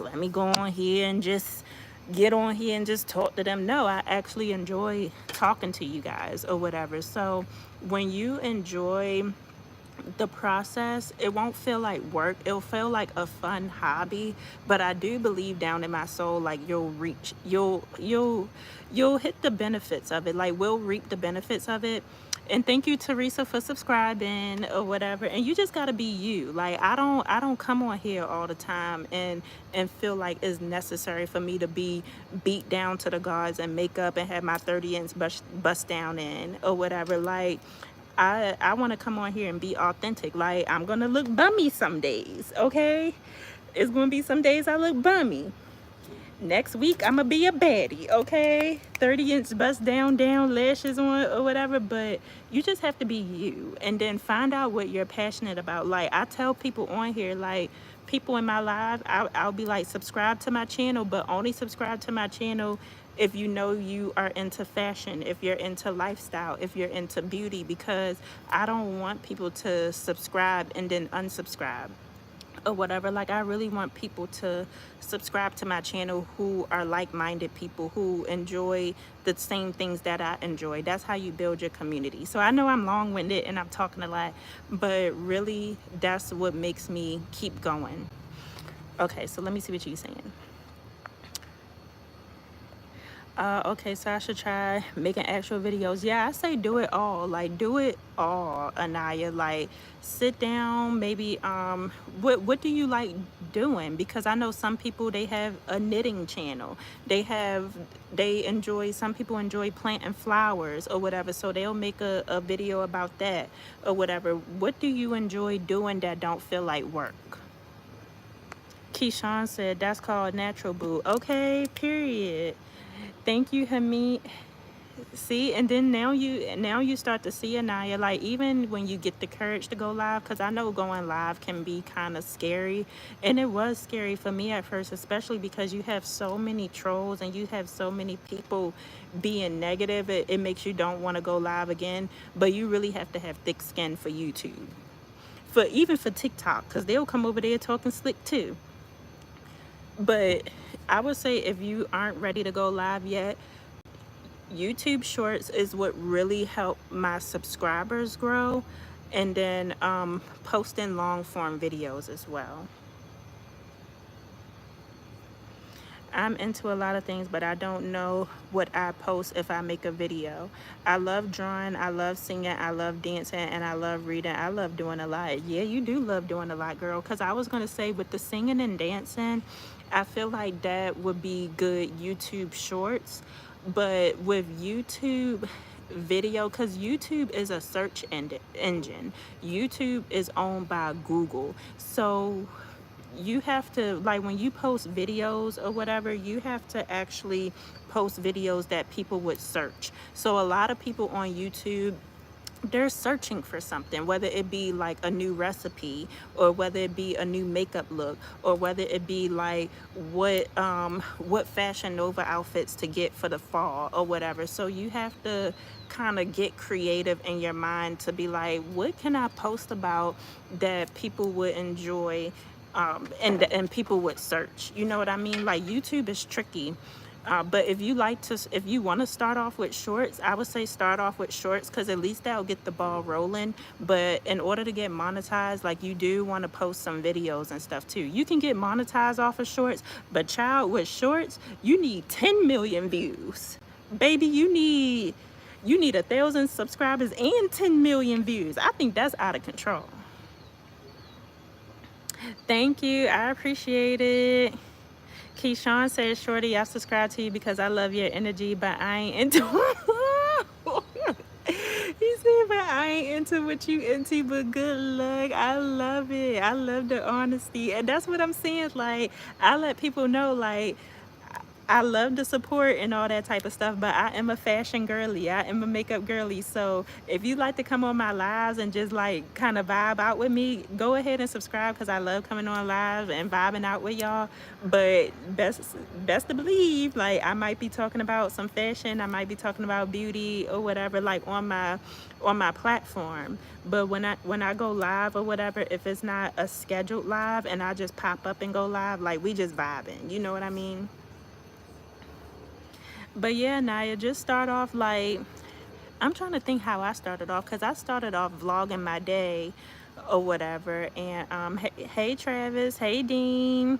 let me go on here and just get on here and just talk to them. No, I actually enjoy talking to you guys or whatever. So when you enjoy the process, it won't feel like work. It'll feel like a fun hobby. But I do believe down in my soul, like, you'll hit the benefits of it. Like, we'll reap the benefits of it. And thank you, Teresa, for subscribing or whatever. And you just gotta be you. Like, I don't come on here all the time and feel like it's necessary for me to be beat down to the guards and makeup and have my 30 inch bust down in or whatever. Like, I want to come on here and be authentic. Like, I'm gonna look bummy some days, okay? It's gonna be some days I look bummy. Next week I'm gonna be a baddie, okay? 30 inch bust down, lashes on or whatever. But you just have to be you, and then find out what you're passionate about. Like, I tell people on here, like, people in my live, I'll be like, subscribe to my channel, but only subscribe to my channel if you know you are into fashion, if you're into lifestyle, if you're into beauty, because I don't want people to subscribe and then unsubscribe or whatever. Like, I really want people to subscribe to my channel who are like-minded people who enjoy the same things that I enjoy. That's how you build your community. So I know I'm long-winded and I'm talking a lot, but really that's what makes me keep going. Okay, so let me see what you're saying. Okay, so I should try making actual videos. Yeah, I say do it all. Like, do it all, Anaya. Like, sit down, maybe, what do you like doing? Because I know some people, they have a knitting channel. Some people enjoy planting flowers or whatever, so they'll make a video about that or whatever. What do you enjoy doing that don't feel like work? Keyshawn said that's called natural boo. Okay, period. Thank you, Hamid. See, and then now you start to see, Anaya, like even when you get the courage to go live, because I know going live can be kind of scary, and it was scary for me at first, especially because you have so many trolls and you have so many people being negative. It makes you don't want to go live again, but you really have to have thick skin for YouTube, for even for TikTok, because they'll come over there talking slick too. But I would say if you aren't ready to go live yet, YouTube Shorts is what really helped my subscribers grow, and then posting long form videos as well. I'm into a lot of things, but I don't know what I post if I make a video. I love drawing, I love singing, I love dancing, and I love reading. I love doing a lot. Yeah, you do love doing a lot, girl. Because I was going to say, with the singing and dancing, I feel like that would be good YouTube shorts. But with YouTube video, because YouTube is a search engine, YouTube is owned by Google. So you have to, like, when you post videos or whatever, you have to actually post videos that people would search. So a lot of people on YouTube, they're searching for something, whether it be like a new recipe, or whether it be a new makeup look, or whether it be like what Fashion Nova outfits to get for the fall or whatever. So you have to kind of get creative in your mind to be like, what can I post about that people would enjoy, and people would search. You know what I mean? Like, YouTube is tricky. But if you want to start off with shorts, I would say start off with shorts, because at least that'll get the ball rolling. But in order to get monetized, like, you do want to post some videos and stuff too. You can get monetized off of shorts, but child, with shorts, you need 10 million views. Baby, you need 1,000 subscribers and 10 million views. I think that's out of control. Thank you. I appreciate it. Keyshawn says, Shorty, I subscribe to you because I love your energy, but I ain't into He said, but I ain't into what you into, but good luck. I love it. I love the honesty. And that's what I'm saying. Like, I let people know, like, I love the support and all that type of stuff, but I am a fashion girly. I am a makeup girly. So if you like to come on my lives and just like kind of vibe out with me, go ahead and subscribe, because I love coming on live and vibing out with y'all. But best to believe, like, I might be talking about some fashion, I might be talking about beauty or whatever, like on my platform. But when I go live or whatever, if it's not a scheduled live and I just pop up and go live, like, we just vibing. You know what I mean? But yeah, Naya, just start off like, I'm trying to think how I started off, because I started off vlogging my day or whatever. And hey Travis, hey Dean.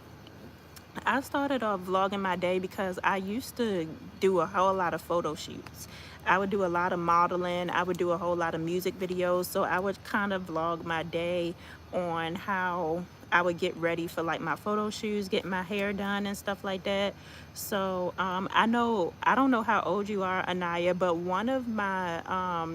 I started off vlogging my day because I used to do a whole lot of photo shoots. I would do a lot of modeling. I would do a whole lot of music videos. So I would kind of vlog my day on how I would get ready for like my photo shoots, get my hair done and stuff like that. So I don't know how old you are, Anaya, but one of my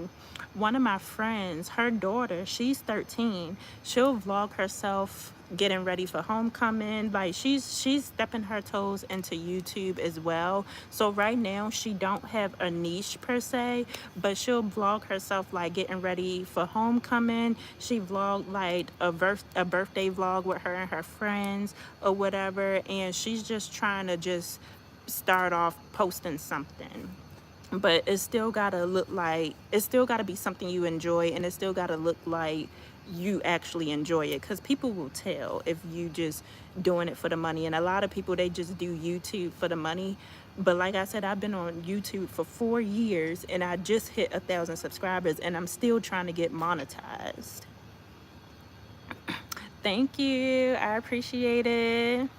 friends, her daughter, she's 13. She'll vlog herself getting ready for homecoming. Like, she's stepping her toes into YouTube as well. So right now she don't have a niche per se, but she'll vlog herself like getting ready for homecoming. She vlogged like a birthday vlog with her and her friends or whatever, and she's just trying to just start off posting something. But it's still gotta look like, it's still gotta be something you enjoy, and it still gotta look like you actually enjoy it, because people will tell if you just doing it for the money. And a lot of people, they just do YouTube for the money. But like I said, I've been on YouTube for 4 years and I just hit 1,000 subscribers, and I'm still trying to get monetized. Thank you, I appreciate it.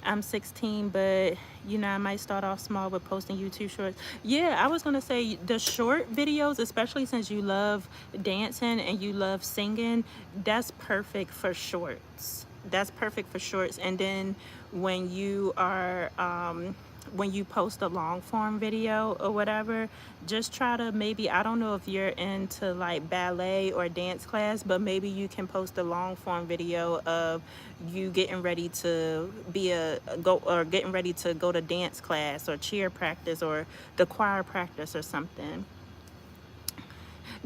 I'm 16, but I might start off small with posting YouTube shorts. Yeah, I was gonna say the short videos, especially since you love dancing and you love singing, that's perfect for shorts. That's perfect for shorts. And then when you are when you post a long form video or whatever, just try to, maybe, I don't know if you're into like ballet or dance class, but maybe you can post a long form video of you getting ready to be a go, or getting ready to go to dance class or cheer practice or the choir practice or something.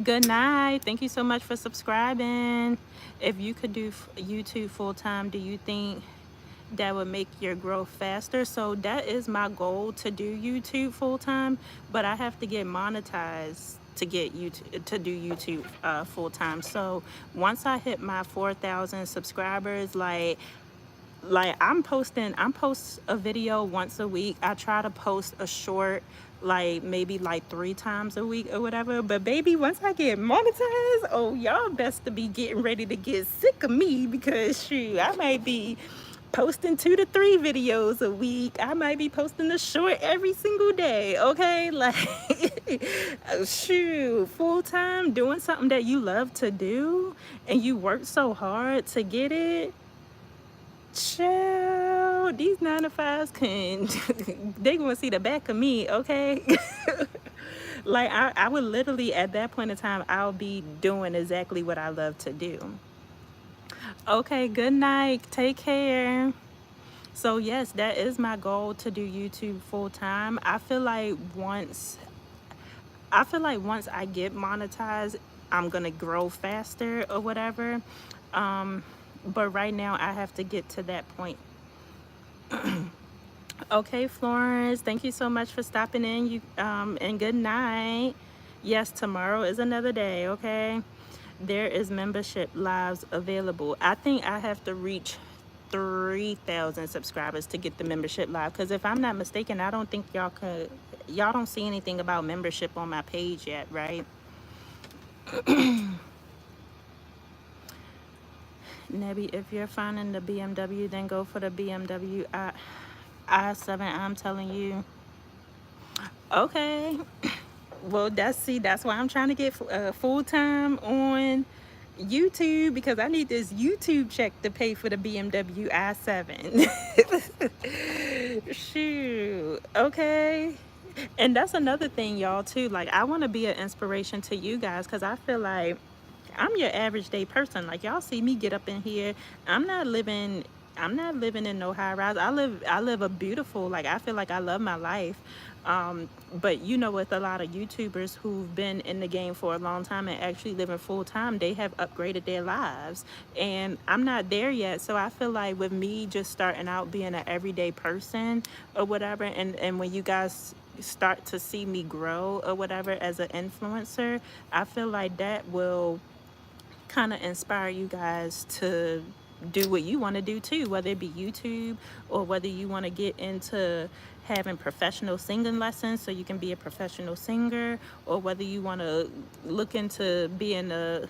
Good night. Thank you so much for subscribing. If you could do YouTube full time, do you think that would make your growth faster? So that is my goal, to do YouTube full time, but I have to get monetized to get YouTube, to do YouTube full time. So once I hit my 4,000 subscribers, like I'm post a video once a week. I try to post a short, like maybe like 3 times a week or whatever. But baby, once I get monetized, oh, y'all best to be getting ready to get sick of me, because shoot, I might be posting 2 to 3 videos a week. I might be posting a short every single day. Okay, like shoot, full time doing something that you love to do and you work so hard to get it. Child, these 9 to 5s can they gonna see the back of me, okay? Like I would literally, at that point in time, I'll be doing exactly what I love to do. Okay, good night. Take care. So yes, that is my goal, to do YouTube full time. I feel like once I get monetized, I'm gonna grow faster or whatever. But right now I have to get to that point. Okay, Florence, thank you so much for stopping in. And good night. Yes, tomorrow is another day, okay? There is membership lives available. I think I have to reach 3,000 subscribers to get the membership live, because if I'm not mistaken, I don't think y'all don't see anything about membership on my page yet, right? Nebby, if you're finding the BMW, then go for the BMW i7, I'm telling you. Okay. Well, that's why I'm trying to get full time on YouTube, because I need this YouTube check to pay for the BMW i7. Shoot. Okay. And that's another thing, y'all, too. Like, I want to be an inspiration to you guys, because I feel like I'm your average day person. Like, y'all see me get up in here. I'm not living I'm not living in no high rise. I live a beautiful, like, I feel like I love my life. But with a lot of YouTubers who've been in the game for a long time and actually living full time, they have upgraded their lives. And I'm not there yet. So I feel like with me just starting out being an everyday person or whatever, and when you guys start to see me grow or whatever as an influencer, I feel like that will kind of inspire you guys to do what you want to do too, whether it be YouTube or whether you want to get into having professional singing lessons so you can be a professional singer, or whether you want to look into being a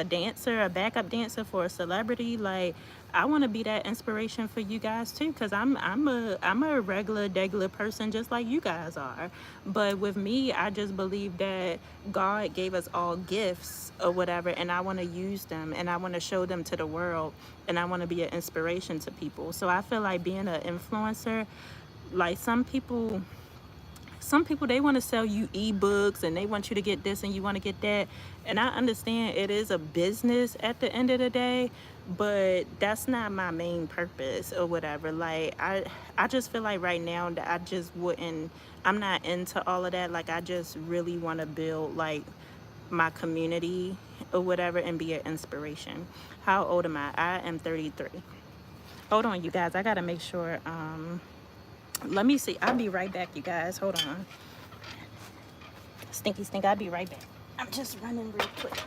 dancer, a backup dancer for a celebrity. Like, I want to be that inspiration for you guys too, because I'm a regular degular person just like you guys are. But with me, I just believe that God gave us all gifts or whatever, and I want to use them and I want to show them to the world, and I want to be an inspiration to people. So I feel like being an influencer, like some people they want to sell you ebooks and they want you to get this and you want to get that, and I understand it is a business at the end of the day, but that's not my main purpose or whatever. Like, I just feel like right now that I'm not into all of that. Like, I just really want to build like my community or whatever and be an inspiration. How old am I am 33. Hold on, you guys, I gotta make sure. Let me see. I'll be right back, you guys. Hold on. Stinky stink. I'll be right back. I'm just running real quick.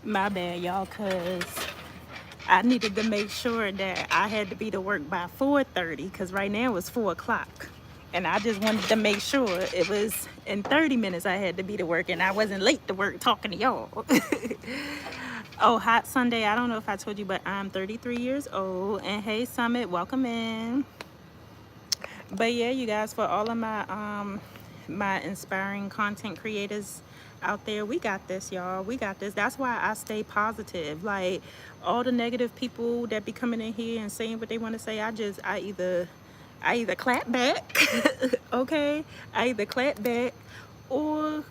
My bad, y'all, because I needed to make sure that I had to be to work by 4:30, because right now it's 4 o'clock. And I just wanted to make sure it was in 30 minutes I had to be to work and I wasn't late to work talking to y'all. Oh, hot Sunday. I don't know if I told you, but I'm 33 years old. And hey, Summit, welcome in. But yeah, you guys, for all of my inspiring content creators out there, we got this, y'all. We got this. That's why I stay positive. Like, all the negative people that be coming in here and saying what they want to say, I either clap back, okay? I either clap back, or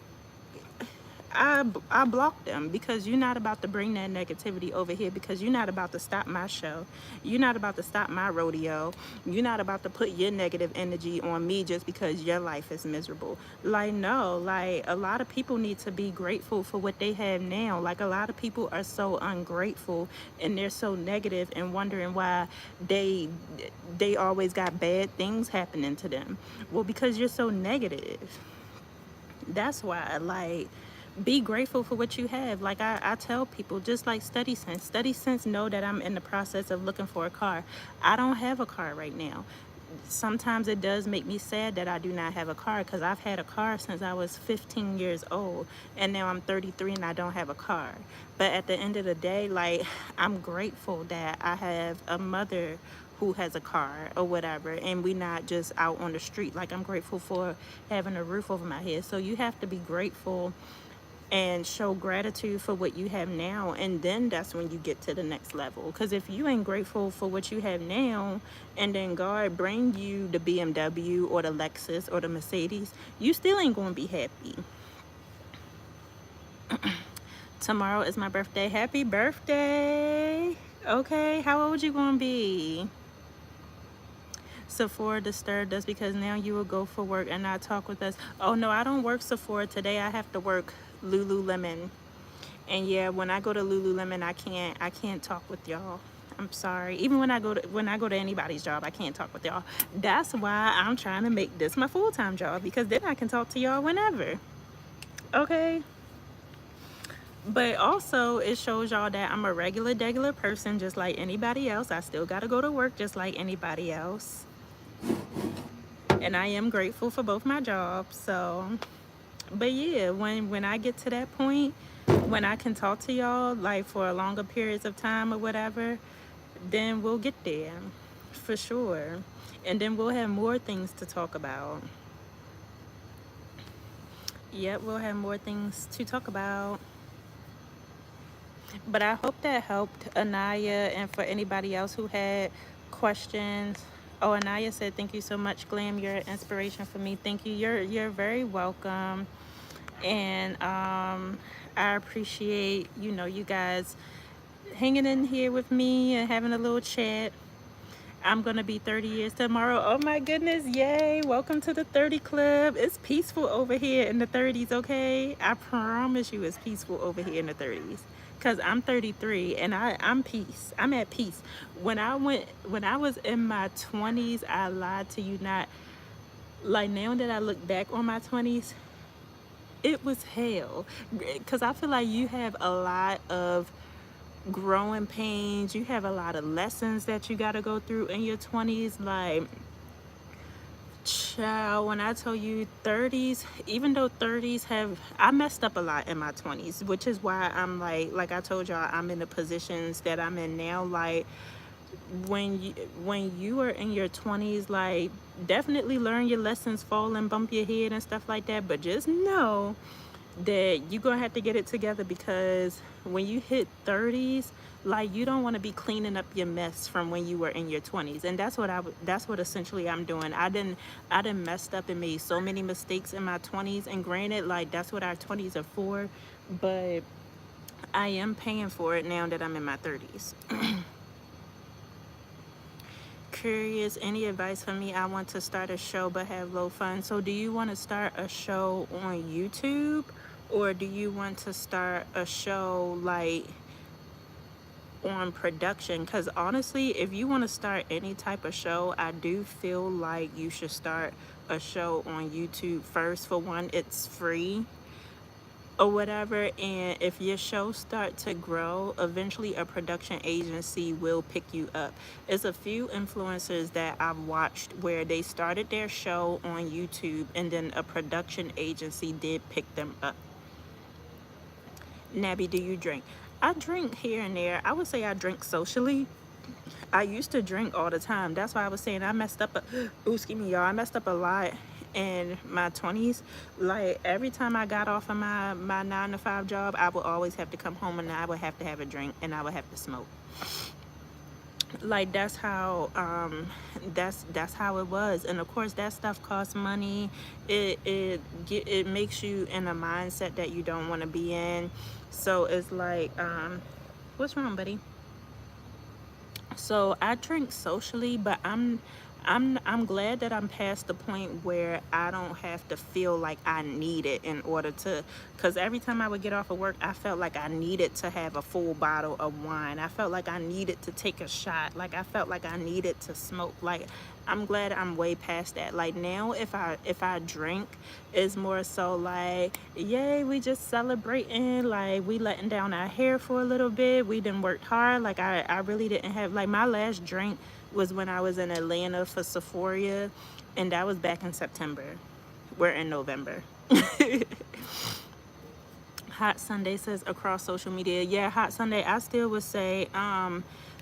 I block them, because you're not about to bring that negativity over here, because you're not about to stop my show. You're not about to stop my rodeo. You're not about to put your negative energy on me just because your life is miserable. Like, no, like, a lot of people need to be grateful for what they have now. Like, a lot of people are so ungrateful and they're so negative and wondering why they always got bad things happening to them. Well, because you're so negative. That's why, like, be grateful for what you have. Like, I tell people, just like Study Sense know that I'm in the process of looking for a car. I don't have a car right now. Sometimes it does make me sad that I do not have a car, because I've had a car since I was 15 years old, and now I'm 33 and I don't have a car. But at the end of the day, like, I'm grateful that I have a mother who has a car or whatever, and we not just out on the street. Like, I'm grateful for having a roof over my head. So you have to be grateful and show gratitude for what you have now, and then that's when you get to the next level. Because if you ain't grateful for what you have now, and then God bring you the BMW or the Lexus or the Mercedes, you still ain't gonna be happy. Tomorrow is my birthday. Happy birthday. Okay, how old you gonna be? Sephora disturbed us because now you will go for work and not talk with us. Oh no, I don't work Sephora today. I have to work Lululemon. And yeah, when I go to Lululemon, I can't talk with y'all. I'm sorry. Even when I go to anybody's job, I can't talk with y'all. That's why I'm trying to make this my full-time job, because then I can talk to y'all whenever. Okay? But also, it shows y'all that I'm a regular person just like anybody else. I still got to go to work just like anybody else. And I am grateful for both my jobs. So, but yeah, when I get to that point, when I can talk to y'all like for a longer periods of time or whatever, then we'll get there for sure. And then we'll have more things to talk about. Yep, we'll have more things to talk about. But I hope that helped Anaya, and for anybody else who had questions. Oh, Anaya said, "Thank you so much, Glam. You're an inspiration for me." Thank you. You're very welcome. And I appreciate, you guys hanging in here with me and having a little chat. I'm gonna be 30 years tomorrow. Oh my goodness, yay! Welcome to the 30 Club. It's peaceful over here in the 30s, okay? I promise you it's peaceful over here in the 30s. Cause I'm 33 and I'm peace. I'm at peace. When I was in my 20s, I lied to you not. Like, now that I look back on my 20s, it was hell. Cause I feel like you have a lot of growing pains. You have a lot of lessons that you got to go through in your 20s. Like, child, when I tell you 30s, even though 30s I messed up a lot in my 20s, which is why I'm like I told y'all, I'm in the positions that I'm in now. Like, when you are in your 20s, like, definitely learn your lessons, fall and bump your head and stuff like that, but just know that you're gonna have to get it together, because when you hit 30s, like, you don't want to be cleaning up your mess from when you were in your 20s. And that's what essentially I'm doing. I done messed up and made so many mistakes in my 20s, and granted, like, that's what our 20s are for, but I am paying for it now that I'm in my 30s. Curious, any advice for me? I want to start a show but have low funds. So do you want to start a show on YouTube, or do you want to start a show like on production? Because honestly, if you want to start any type of show, I do feel like you should start a show on YouTube first. For one, it's free. or whatever, and if your show start to grow, eventually a production agency will pick you up. It's a few influencers that I've watched where they started their show on YouTube and then a production agency did pick them up. Nabby, do you drink? I drink here and there. I would say I drink socially. I used to drink all the time. That's why I was saying I messed up. Ooh, excuse me, y'all. I messed up a lot in my 20s. Like every time I got off of my 9 to 5 job, I would always have to come home and I would have to have a drink and I would have to smoke. Like that's how it was. And of course that stuff costs money. It makes you in a mindset that you don't want to be in. So it's like what's wrong, buddy? So I drink socially, but I'm glad that I'm past the point where I don't have to feel like I need it in order to, because every time I would get off of work, I felt like I needed to have a full bottle of wine. I felt like I needed to take a shot. Like I felt like I needed to smoke. Like I'm glad I'm way past that. Like now if I drink, it's more so like, yay, we just celebrating, like we letting down our hair for a little bit. We done worked hard. Like I really didn't have, like my last drink was when I was in Atlanta for Sephora, and that was back in September. We're in November. Hot Sunday says across social media. Yeah, Hot Sunday, I still would say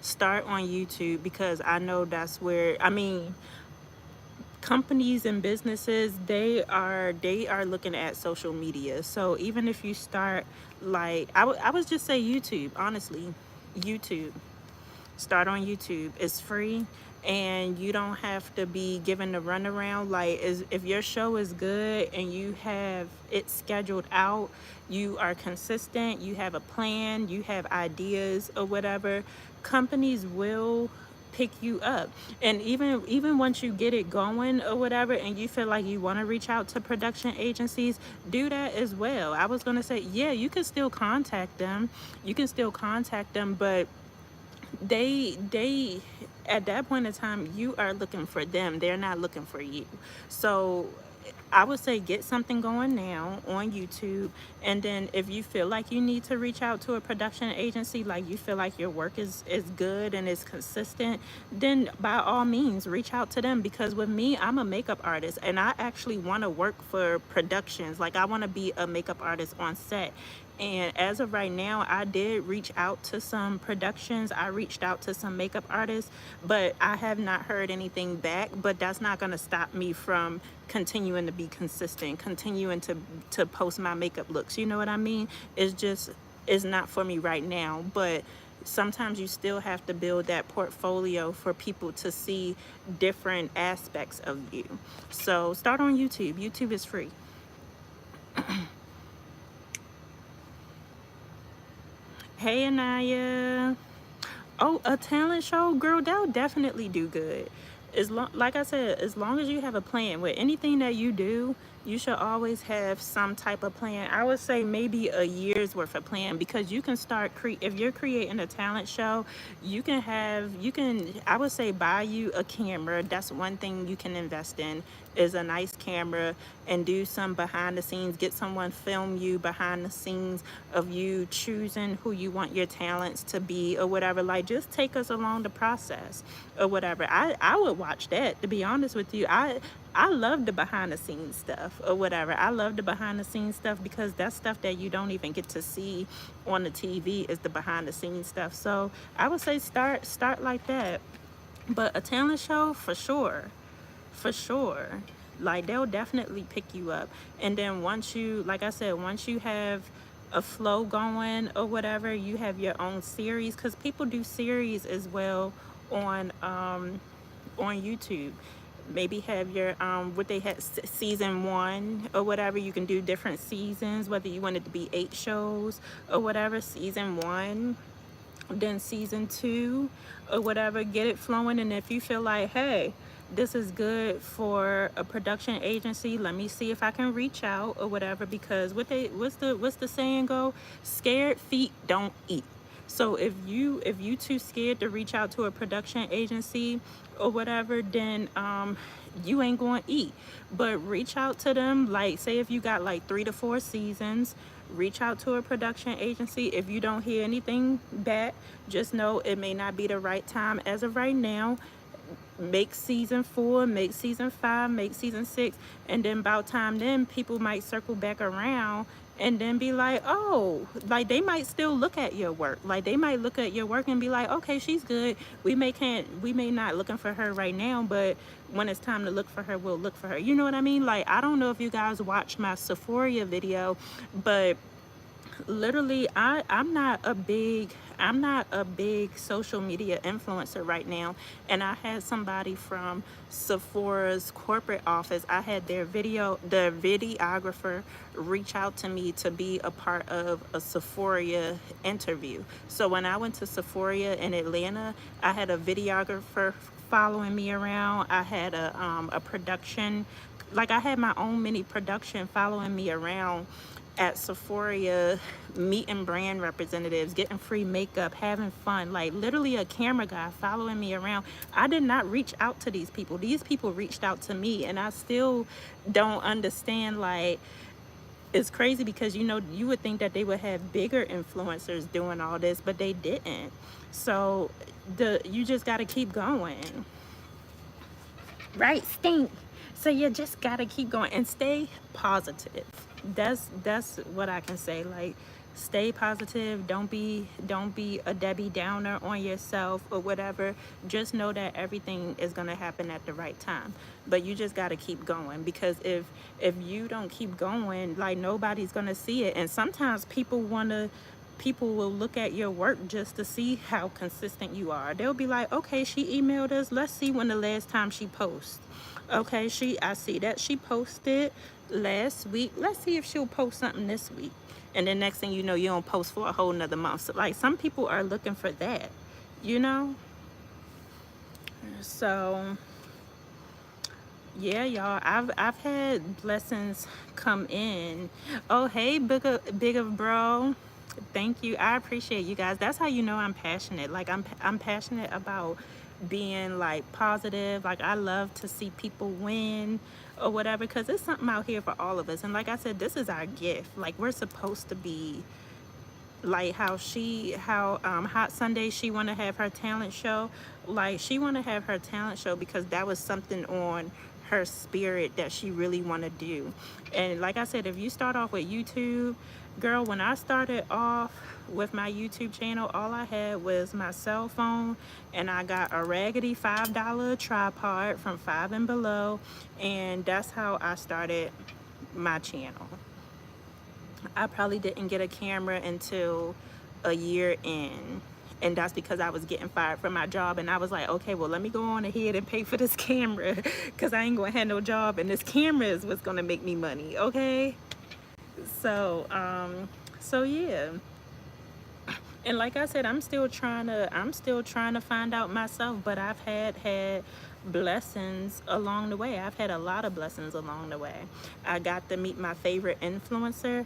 start on YouTube, because I know that's where, I mean, companies and businesses, they are looking at social media. So even if you start, like I would just say YouTube, honestly. YouTube. Start on YouTube. It's free and you don't have to be given the runaround. Like if your show is good and you have it scheduled out, you are consistent, you have a plan, you have ideas or whatever, companies will pick you up. And even once you get it going or whatever and you feel like you want to reach out to production agencies, do that as well. I was going to say, yeah, you can still contact them, but they at that point in time, you are looking for them, they're not looking for you. So I would say get something going now on YouTube, and then if you feel like you need to reach out to a production agency, like you feel like your work is good and is consistent, then by all means reach out to them. Because with me, I'm a makeup artist and I actually want to work for productions. Like I want to be a makeup artist on set. And as of right now, I did reach out to some productions. I reached out to some makeup artists, but I have not heard anything back. But that's not going to stop me from continuing to be consistent, continuing to post my makeup looks. You know what I mean? It's not for me right now. But sometimes you still have to build that portfolio for people to see different aspects of you. So start on YouTube. YouTube is free. Hey, Anaya. Oh, a talent show, girl, that'll definitely do good. Like I said, as long as you have a plan with anything that you do, you should always have some type of plan. I would say maybe a year's worth of plan, because you can start if you're creating a talent show, I would say buy you a camera. That's one thing you can invest in, is a nice camera, and do some behind the scenes. Get someone film you behind the scenes of you choosing who you want your talents to be or whatever. Like just take us along the process or whatever. I would watch that, to be honest with you. I love the behind the scenes stuff or whatever. I love the behind the scenes stuff, because that's stuff that you don't even get to see on the TV, is the behind the scenes stuff. So I would say start like that. But a talent show, for sure. For sure. Like they'll definitely pick you up. And then once you, like I said, once you have a flow going or whatever, you have your own series, because people do series as well on YouTube. Maybe have your what they had, season 1 or whatever. You can do different seasons, whether you want it to be 8 shows or whatever. Season 1, then season 2 or whatever. Get it flowing. And if you feel like, hey, this is good for a production agency, let me see if I can reach out or whatever. Because what's the saying go? Scared feet don't eat. So if you too scared to reach out to a production agency or whatever, then you ain't going to eat. But reach out to them. Like say if you got like 3 to 4 seasons, reach out to a production agency. If you don't hear anything back, just know it may not be the right time as of right now. Make season 4, make season 5, make season 6, and then about time then people might circle back around and then be like, oh, like they might still look at your work. Like they might look at your work and be like, okay, she's good. We may not looking for her right now, but when it's time to look for her, we'll look for her. You know what I mean? Like, I don't know if you guys watched my Sephora video, but literally I'm not a big social media influencer right now, and I had somebody from Sephora's corporate office, I had the videographer reach out to me to be a part of a Sephora interview. So when I went to Sephora in Atlanta, I had a videographer following me around. I had a production, like I had my own mini production following me around at Sephora, meeting brand representatives, getting free makeup, having fun, like literally a camera guy following me around. I did not reach out to these people. These people reached out to me, and I still don't understand. Like, it's crazy because, you know, you would think that they would have bigger influencers doing all this, but they didn't. So you just got to keep going. Right, stink. So you just gotta keep going and stay positive. That's what I can say. Like, stay positive. Don't be a Debbie Downer on yourself or whatever. Just know that everything is gonna happen at the right time. But you just gotta keep going, because if you don't keep going, like, nobody's gonna see it. And sometimes people will look at your work just to see how consistent you are. They'll be like, okay, she emailed us, let's see when the last time she posts. Okay, I see that she posted last week, let's see if she'll post something this week. And then next thing you know, you don't post for a whole nother month. So, like, some people are looking for that, you know. So yeah, y'all, I've had blessings come in. Oh, hey, bigger bro, thank you. I appreciate you guys. That's how you know I'm passionate. Like, I'm passionate about being, like, positive. Like, I love to see people win or whatever, because it's something out here for all of us. And like I said, this is our gift. Like, we're supposed to be like how Hot Sunday, she want to have her talent show. Like, she want to have her talent show because that was something on her spirit that she really want to do. And like I said, if you start off with YouTube, girl, when I started off with my YouTube channel, all I had was my cell phone, and I got a raggedy $5 tripod from Five and Below, and that's how I started my channel. I probably didn't get a camera until a year in, and that's because I was getting fired from my job, and I was like, okay, well, let me go on ahead and pay for this camera, because I ain't gonna have no job, and this camera is what's gonna make me money. Okay, so yeah. And like I said, I'm still trying to find out myself, but I've had blessings along the way. I've had a lot of blessings along the way. I got to meet my favorite influencer.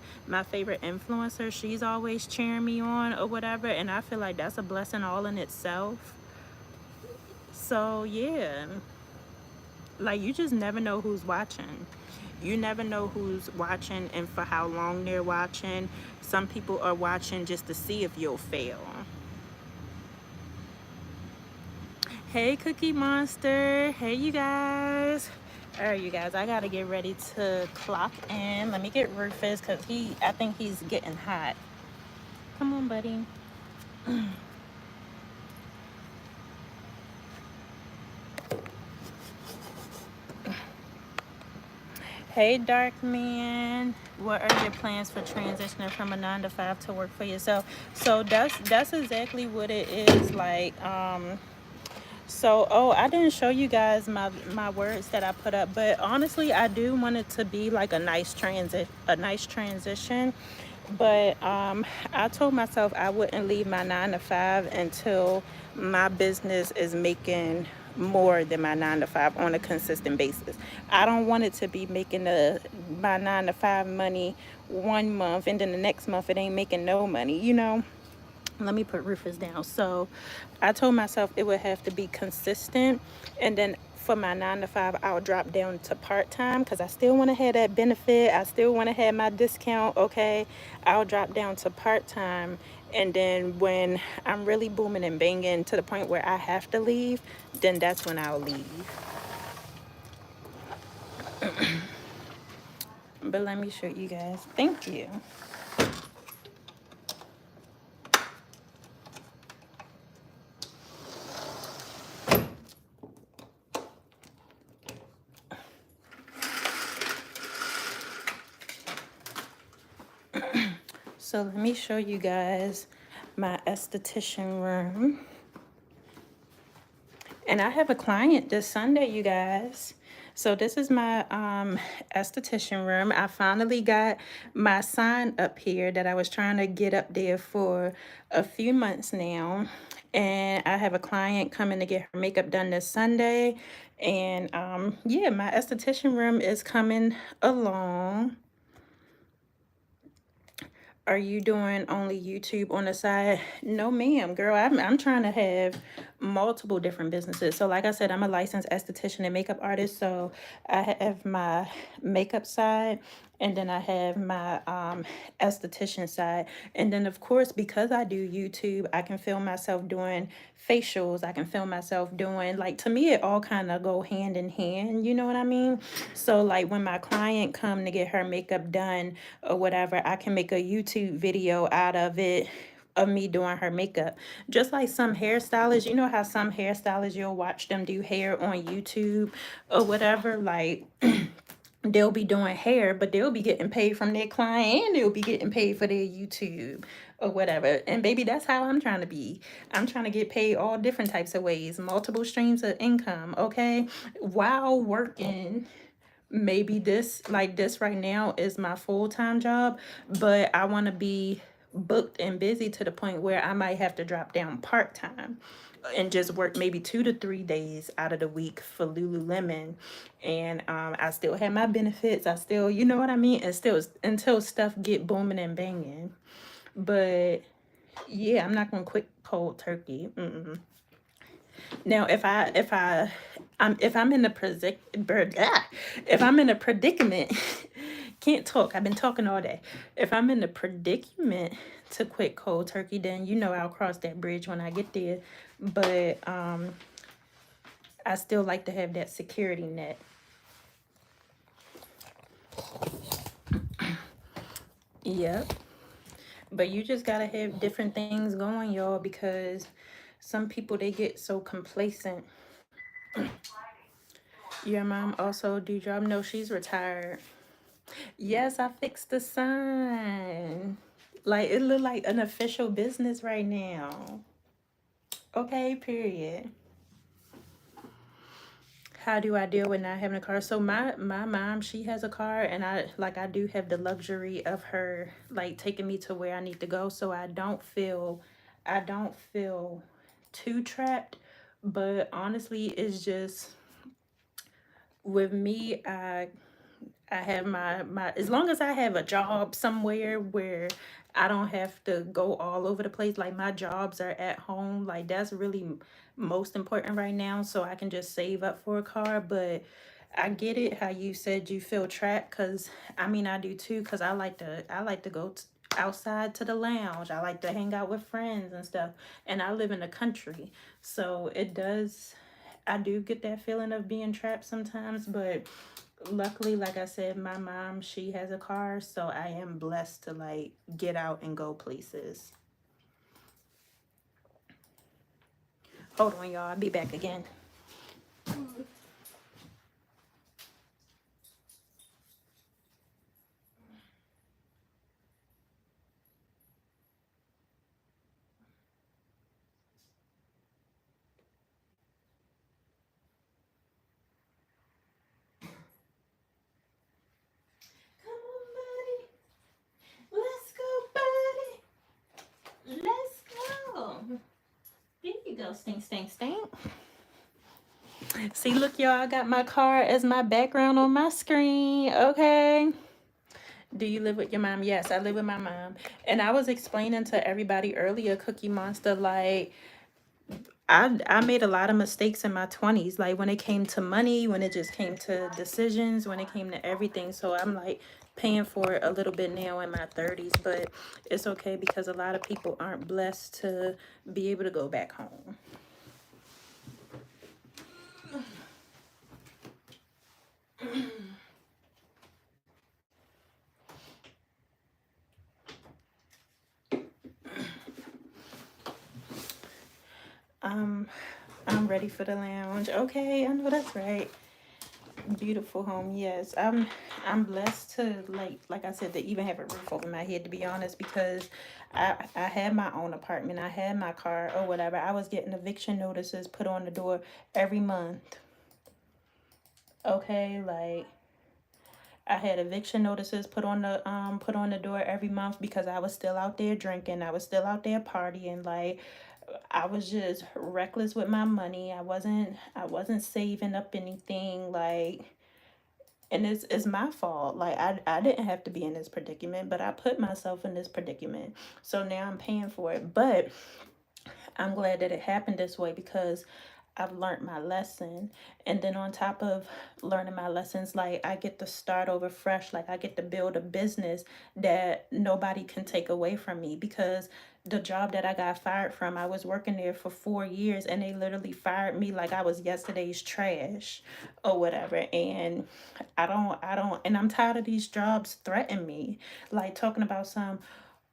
She's always cheering me on or whatever, and I feel like that's a blessing all in itself. So yeah, like, you just never know who's watching. You never know who's watching and for how long they're watching. Some people are watching just to see if you'll fail. Hey, Cookie Monster. Hey, you guys. All right, you guys, I gotta get ready to clock in. Let me get Rufus, because I think he's getting hot. Come on, buddy. Hey, Dark Man, what are your plans for transitioning from a 9-to-5 to work for yourself? So that's exactly what it is. Like, so, oh, I didn't show you guys my words that I put up, but honestly, I do want it to be like a nice transition. But I told myself I wouldn't leave my 9-to-5 until my business is making more than my 9-to-5 on a consistent basis. I don't want it to be making my 9-to-5 money one month, and then the next month it ain't making no money, you know. Let me put Rufus down. So I told myself it would have to be consistent, and then for my 9 to 5, I'll drop down to part-time because I still want to have that benefit. I still want to have my discount, okay? I'll drop down to part-time. And then when I'm really booming and banging to the point where I have to leave, then that's when I'll leave. But let me show you guys. Thank you. So let me show you guys my esthetician room. And I have a client this Sunday, you guys. So this is my esthetician room. I finally got my sign up here that I was trying to get up there for a few months now. And I have a client coming to get her makeup done this Sunday. And yeah, my esthetician room is coming along. Are you doing only YouTube on the side? No, ma'am, girl. I'm trying to have multiple different businesses. So like I said, I'm a licensed esthetician and makeup artist. So I have my makeup side, and then I have my esthetician side. And then of course, because I do YouTube, I can film myself doing facials. I can film myself doing, like, to me, it all kind of go hand in hand. You know what I mean? So like when my client come to get her makeup done or whatever, I can make a YouTube video out of it, of me doing her makeup. Just like some hairstylists, you know how some hairstylists, you'll watch them do hair on YouTube or whatever, like they'll be doing hair, but they'll be getting paid from their client and they'll be getting paid for their YouTube or whatever. And baby, that's how I'm trying to be. I'm trying to get paid all different types of ways, multiple streams of income, okay? While working. Maybe this, like this right now, is my full-time job, but I want to be booked and busy to the point where I might have to drop down part-time and just work maybe 2 to 3 days out of the week for Lululemon. And I still have my benefits. I still, you know what I mean? And still, until stuff get booming and banging. But yeah, I'm not gonna quit cold turkey. Now, if I'm in a if I'm in a predicament, can't talk. I've been talking all day. If I'm in a predicament to quit cold turkey, then you know I'll cross that bridge when I get there. But I still like to have that security net. Yep. But you just gotta have different things going, y'all, because some people, they get so complacent. Your mom also do job? No, she's retired. Yes, I fixed the sign. Like, it look like an official business right now. Okay, period. How do I deal with not having a car? So my mom, she has a car, and I do have the luxury of her like taking me to where I need to go, so I don't feel too trapped. But honestly, it's just with me, I have my as long as I have a job somewhere where I don't have to go all over the place, like my jobs are at home, like that's really most important right now, so I can just save up for a car. But I get it how you said you feel trapped, because I mean I do too, because I like to go outside to the lounge. I like to hang out with friends and stuff, and I live in the country, so I do get that feeling of being trapped sometimes. But luckily, like I said, my mom, she has a car, so I am blessed to like get out and go places. Hold on, y'all. I'll be back again. Come on, buddy. Let's go, buddy. Let's go. There you go. Stink, stink, stink. See, look, y'all. I got my car as my background on my screen. Okay. Do you live with your mom? Yes, I live with my mom. And I was explaining to everybody earlier, Cookie Monster, like, I made a lot of mistakes in my 20s, like when it came to money, when it just came to decisions, when it came to everything. So I'm like paying for it a little bit now in my 30s, but it's okay because a lot of people aren't blessed to be able to go back home. Um, I'm ready for the lounge. Okay, I know that's right. Beautiful home, yes. I'm blessed to like I said, to even have a roof over my head, to be honest, because I had my own apartment, I had my car or whatever. I was getting eviction notices put on the door every month. Okay, like I had eviction notices put on the door every month because I was still out there drinking, I was still out there partying, like I was just reckless with my money. I wasn't saving up anything, like, and it's my fault. Like I didn't have to be in this predicament, but I put myself in this predicament. So now I'm paying for it. But I'm glad that it happened this way because I've learned my lesson. And then on top of learning my lessons, like I get to start over fresh. Like I get to build a business that nobody can take away from me, because the job that I got fired from, I was working there for 4 years and they literally fired me like I was yesterday's trash or whatever. And and I'm tired of these jobs threatening me. Like talking about some,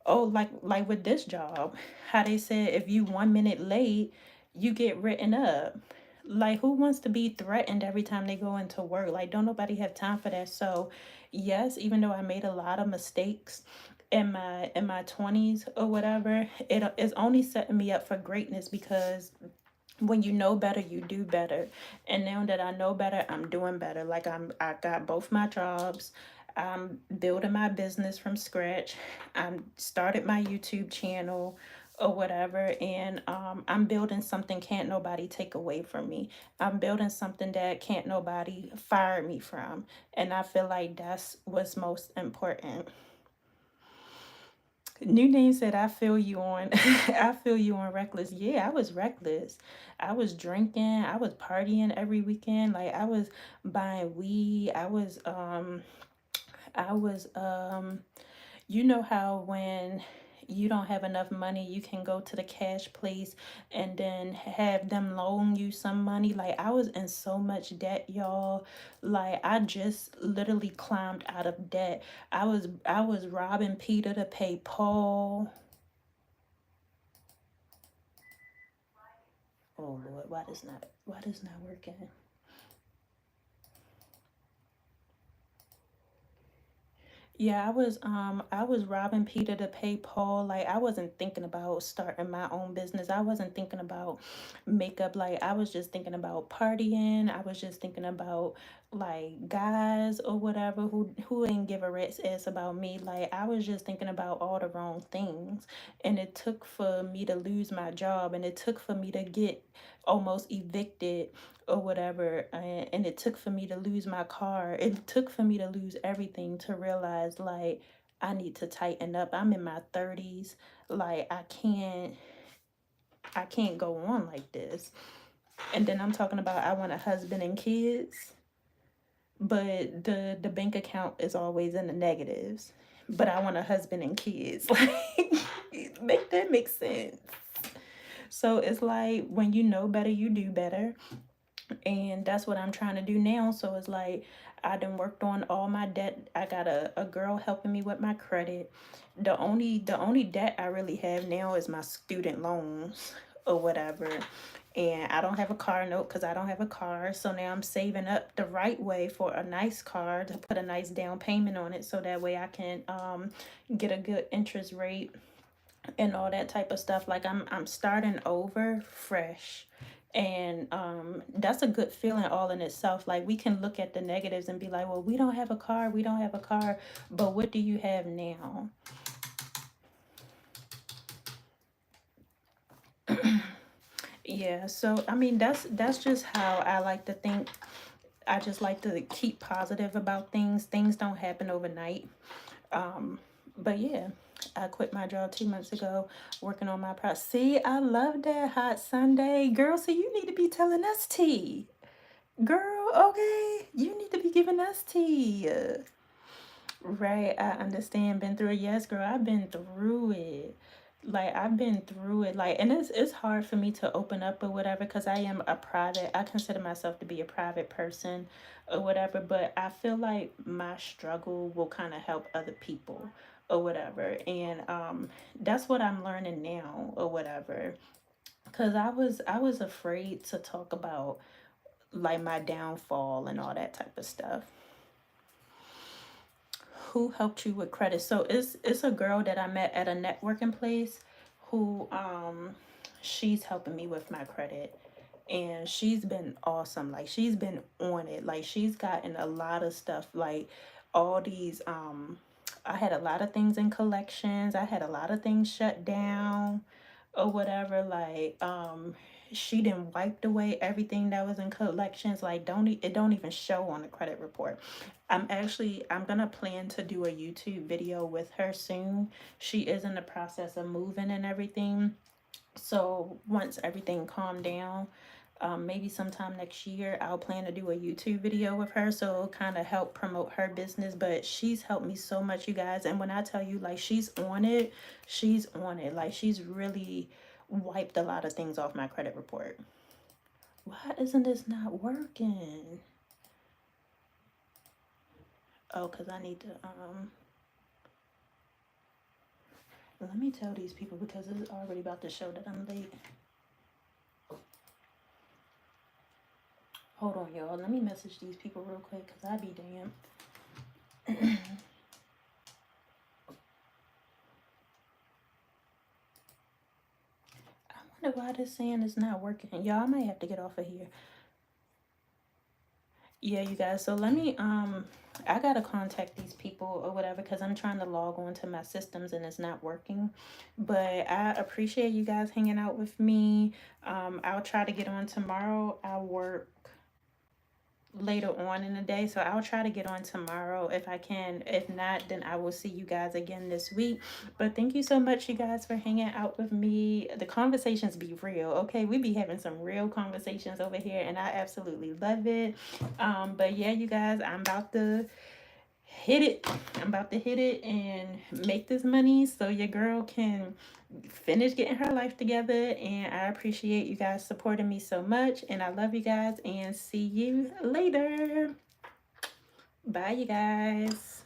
oh, like with this job, how they said if you 1 minute late, you get written up. Like who wants to be threatened every time they go into work? Like don't nobody have time for that. So yes, even though I made a lot of mistakes in my 20s or whatever, it is only setting me up for greatness, because when you know better, you do better. And now that I know better, I'm doing better. Like I got both my jobs. I'm building my business from scratch. I'm started my YouTube channel or whatever, and I'm building something can't nobody take away from me. I'm building something that can't nobody fire me from. And I feel like that's what's most important. New Name said, I feel you on I feel you on reckless. Yeah, I was reckless. I was drinking, I was partying every weekend. Like I was buying weed. I was you know how when you don't have enough money, you can go to the cash place and then have them loan you some money. Like I was in so much debt, y'all. Like I just literally climbed out of debt. I was robbing Peter to pay Paul. Oh Lord, why does not working? Yeah, I was robbing Peter to pay Paul. Like I wasn't thinking about starting my own business. I wasn't thinking about makeup. Like I was just thinking about partying. I was just thinking about like guys or whatever who ain't give a rat's ass about me. Like I was just thinking about all the wrong things. And it took for me to lose my job, and it took for me to get almost evicted or whatever, and it took for me to lose my car, it took for me to lose everything to realize like I need to tighten up. I'm in my 30s. Like I can't go on like this. And then I'm talking about I want a husband and kids, but the bank account is always in the negatives, but I want a husband and kids. Like make that make sense. So it's like when you know better, you do better. And that's what I'm trying to do now. So it's like I done worked on all my debt. I got a girl helping me with my credit. The only debt I really have now is my student loans or whatever. And I don't have a car note because I don't have a car. So now I'm saving up the right way for a nice car to put a nice down payment on it, so that way I can get a good interest rate and all that type of stuff. Like I'm starting over fresh. And that's a good feeling all in itself. Like we can look at the negatives and be like, well, we don't have a car, we don't have a car, but what do you have now? Yeah, so I mean that's just how I like to think. I just like to keep positive about things. Things don't happen overnight. But yeah, I quit my job 2 months ago, working on my project. See, I love that hot Sunday. Girl, so you need to be telling us tea. Girl, okay? You need to be giving us tea. Right, I understand. Been through it. Yes, girl, I've been through it. Like I've been through it. Like, and it's hard for me to open up or whatever because I am a private. I consider myself to be a private person or whatever. But I feel like my struggle will kind of help other people or whatever. And that's what I'm learning now or whatever. Cause I was afraid to talk about like my downfall and all that type of stuff. Who helped you with credit? So it's a girl that I met at a networking place who she's helping me with my credit, and she's been awesome. Like she's been on it. Like she's gotten a lot of stuff, like all these I had a lot of things in collections. I had a lot of things shut down or whatever. Like she didn't wiped away everything that was in collections. Like it don't even show on the credit report. I'm gonna plan to do a YouTube video with her soon. She is in the process of moving and everything. So once everything calmed down, maybe sometime next year, I'll plan to do a YouTube video with her. So it'll kind of help promote her business. But she's helped me so much, you guys. And when I tell you, like, she's on it, she's on it. Like, she's really wiped a lot of things off my credit report. Why isn't this not working? Oh, because I need to, let me tell these people because it's already about to show that I'm late. Hold on, y'all. Let me message these people real quick because I be damn. I wonder why this saying is not working. Y'all, I might have to get off of here. Yeah, you guys. So let me I gotta contact these people or whatever because I'm trying to log on to my systems and it's not working. But I appreciate you guys hanging out with me. I'll try to get on tomorrow. I work later on in the day, so I'll try to get on tomorrow if I can. If not, then I will see you guys again this week. But thank you so much, you guys, for hanging out with me. The conversations be real, okay? We be having some real conversations over here and I absolutely love it. But yeah, you guys, I'm about to hit it. I'm about to hit it and make this money so your girl can finish getting her life together. And I appreciate you guys supporting me so much. And I love you guys and see you later. Bye, you guys.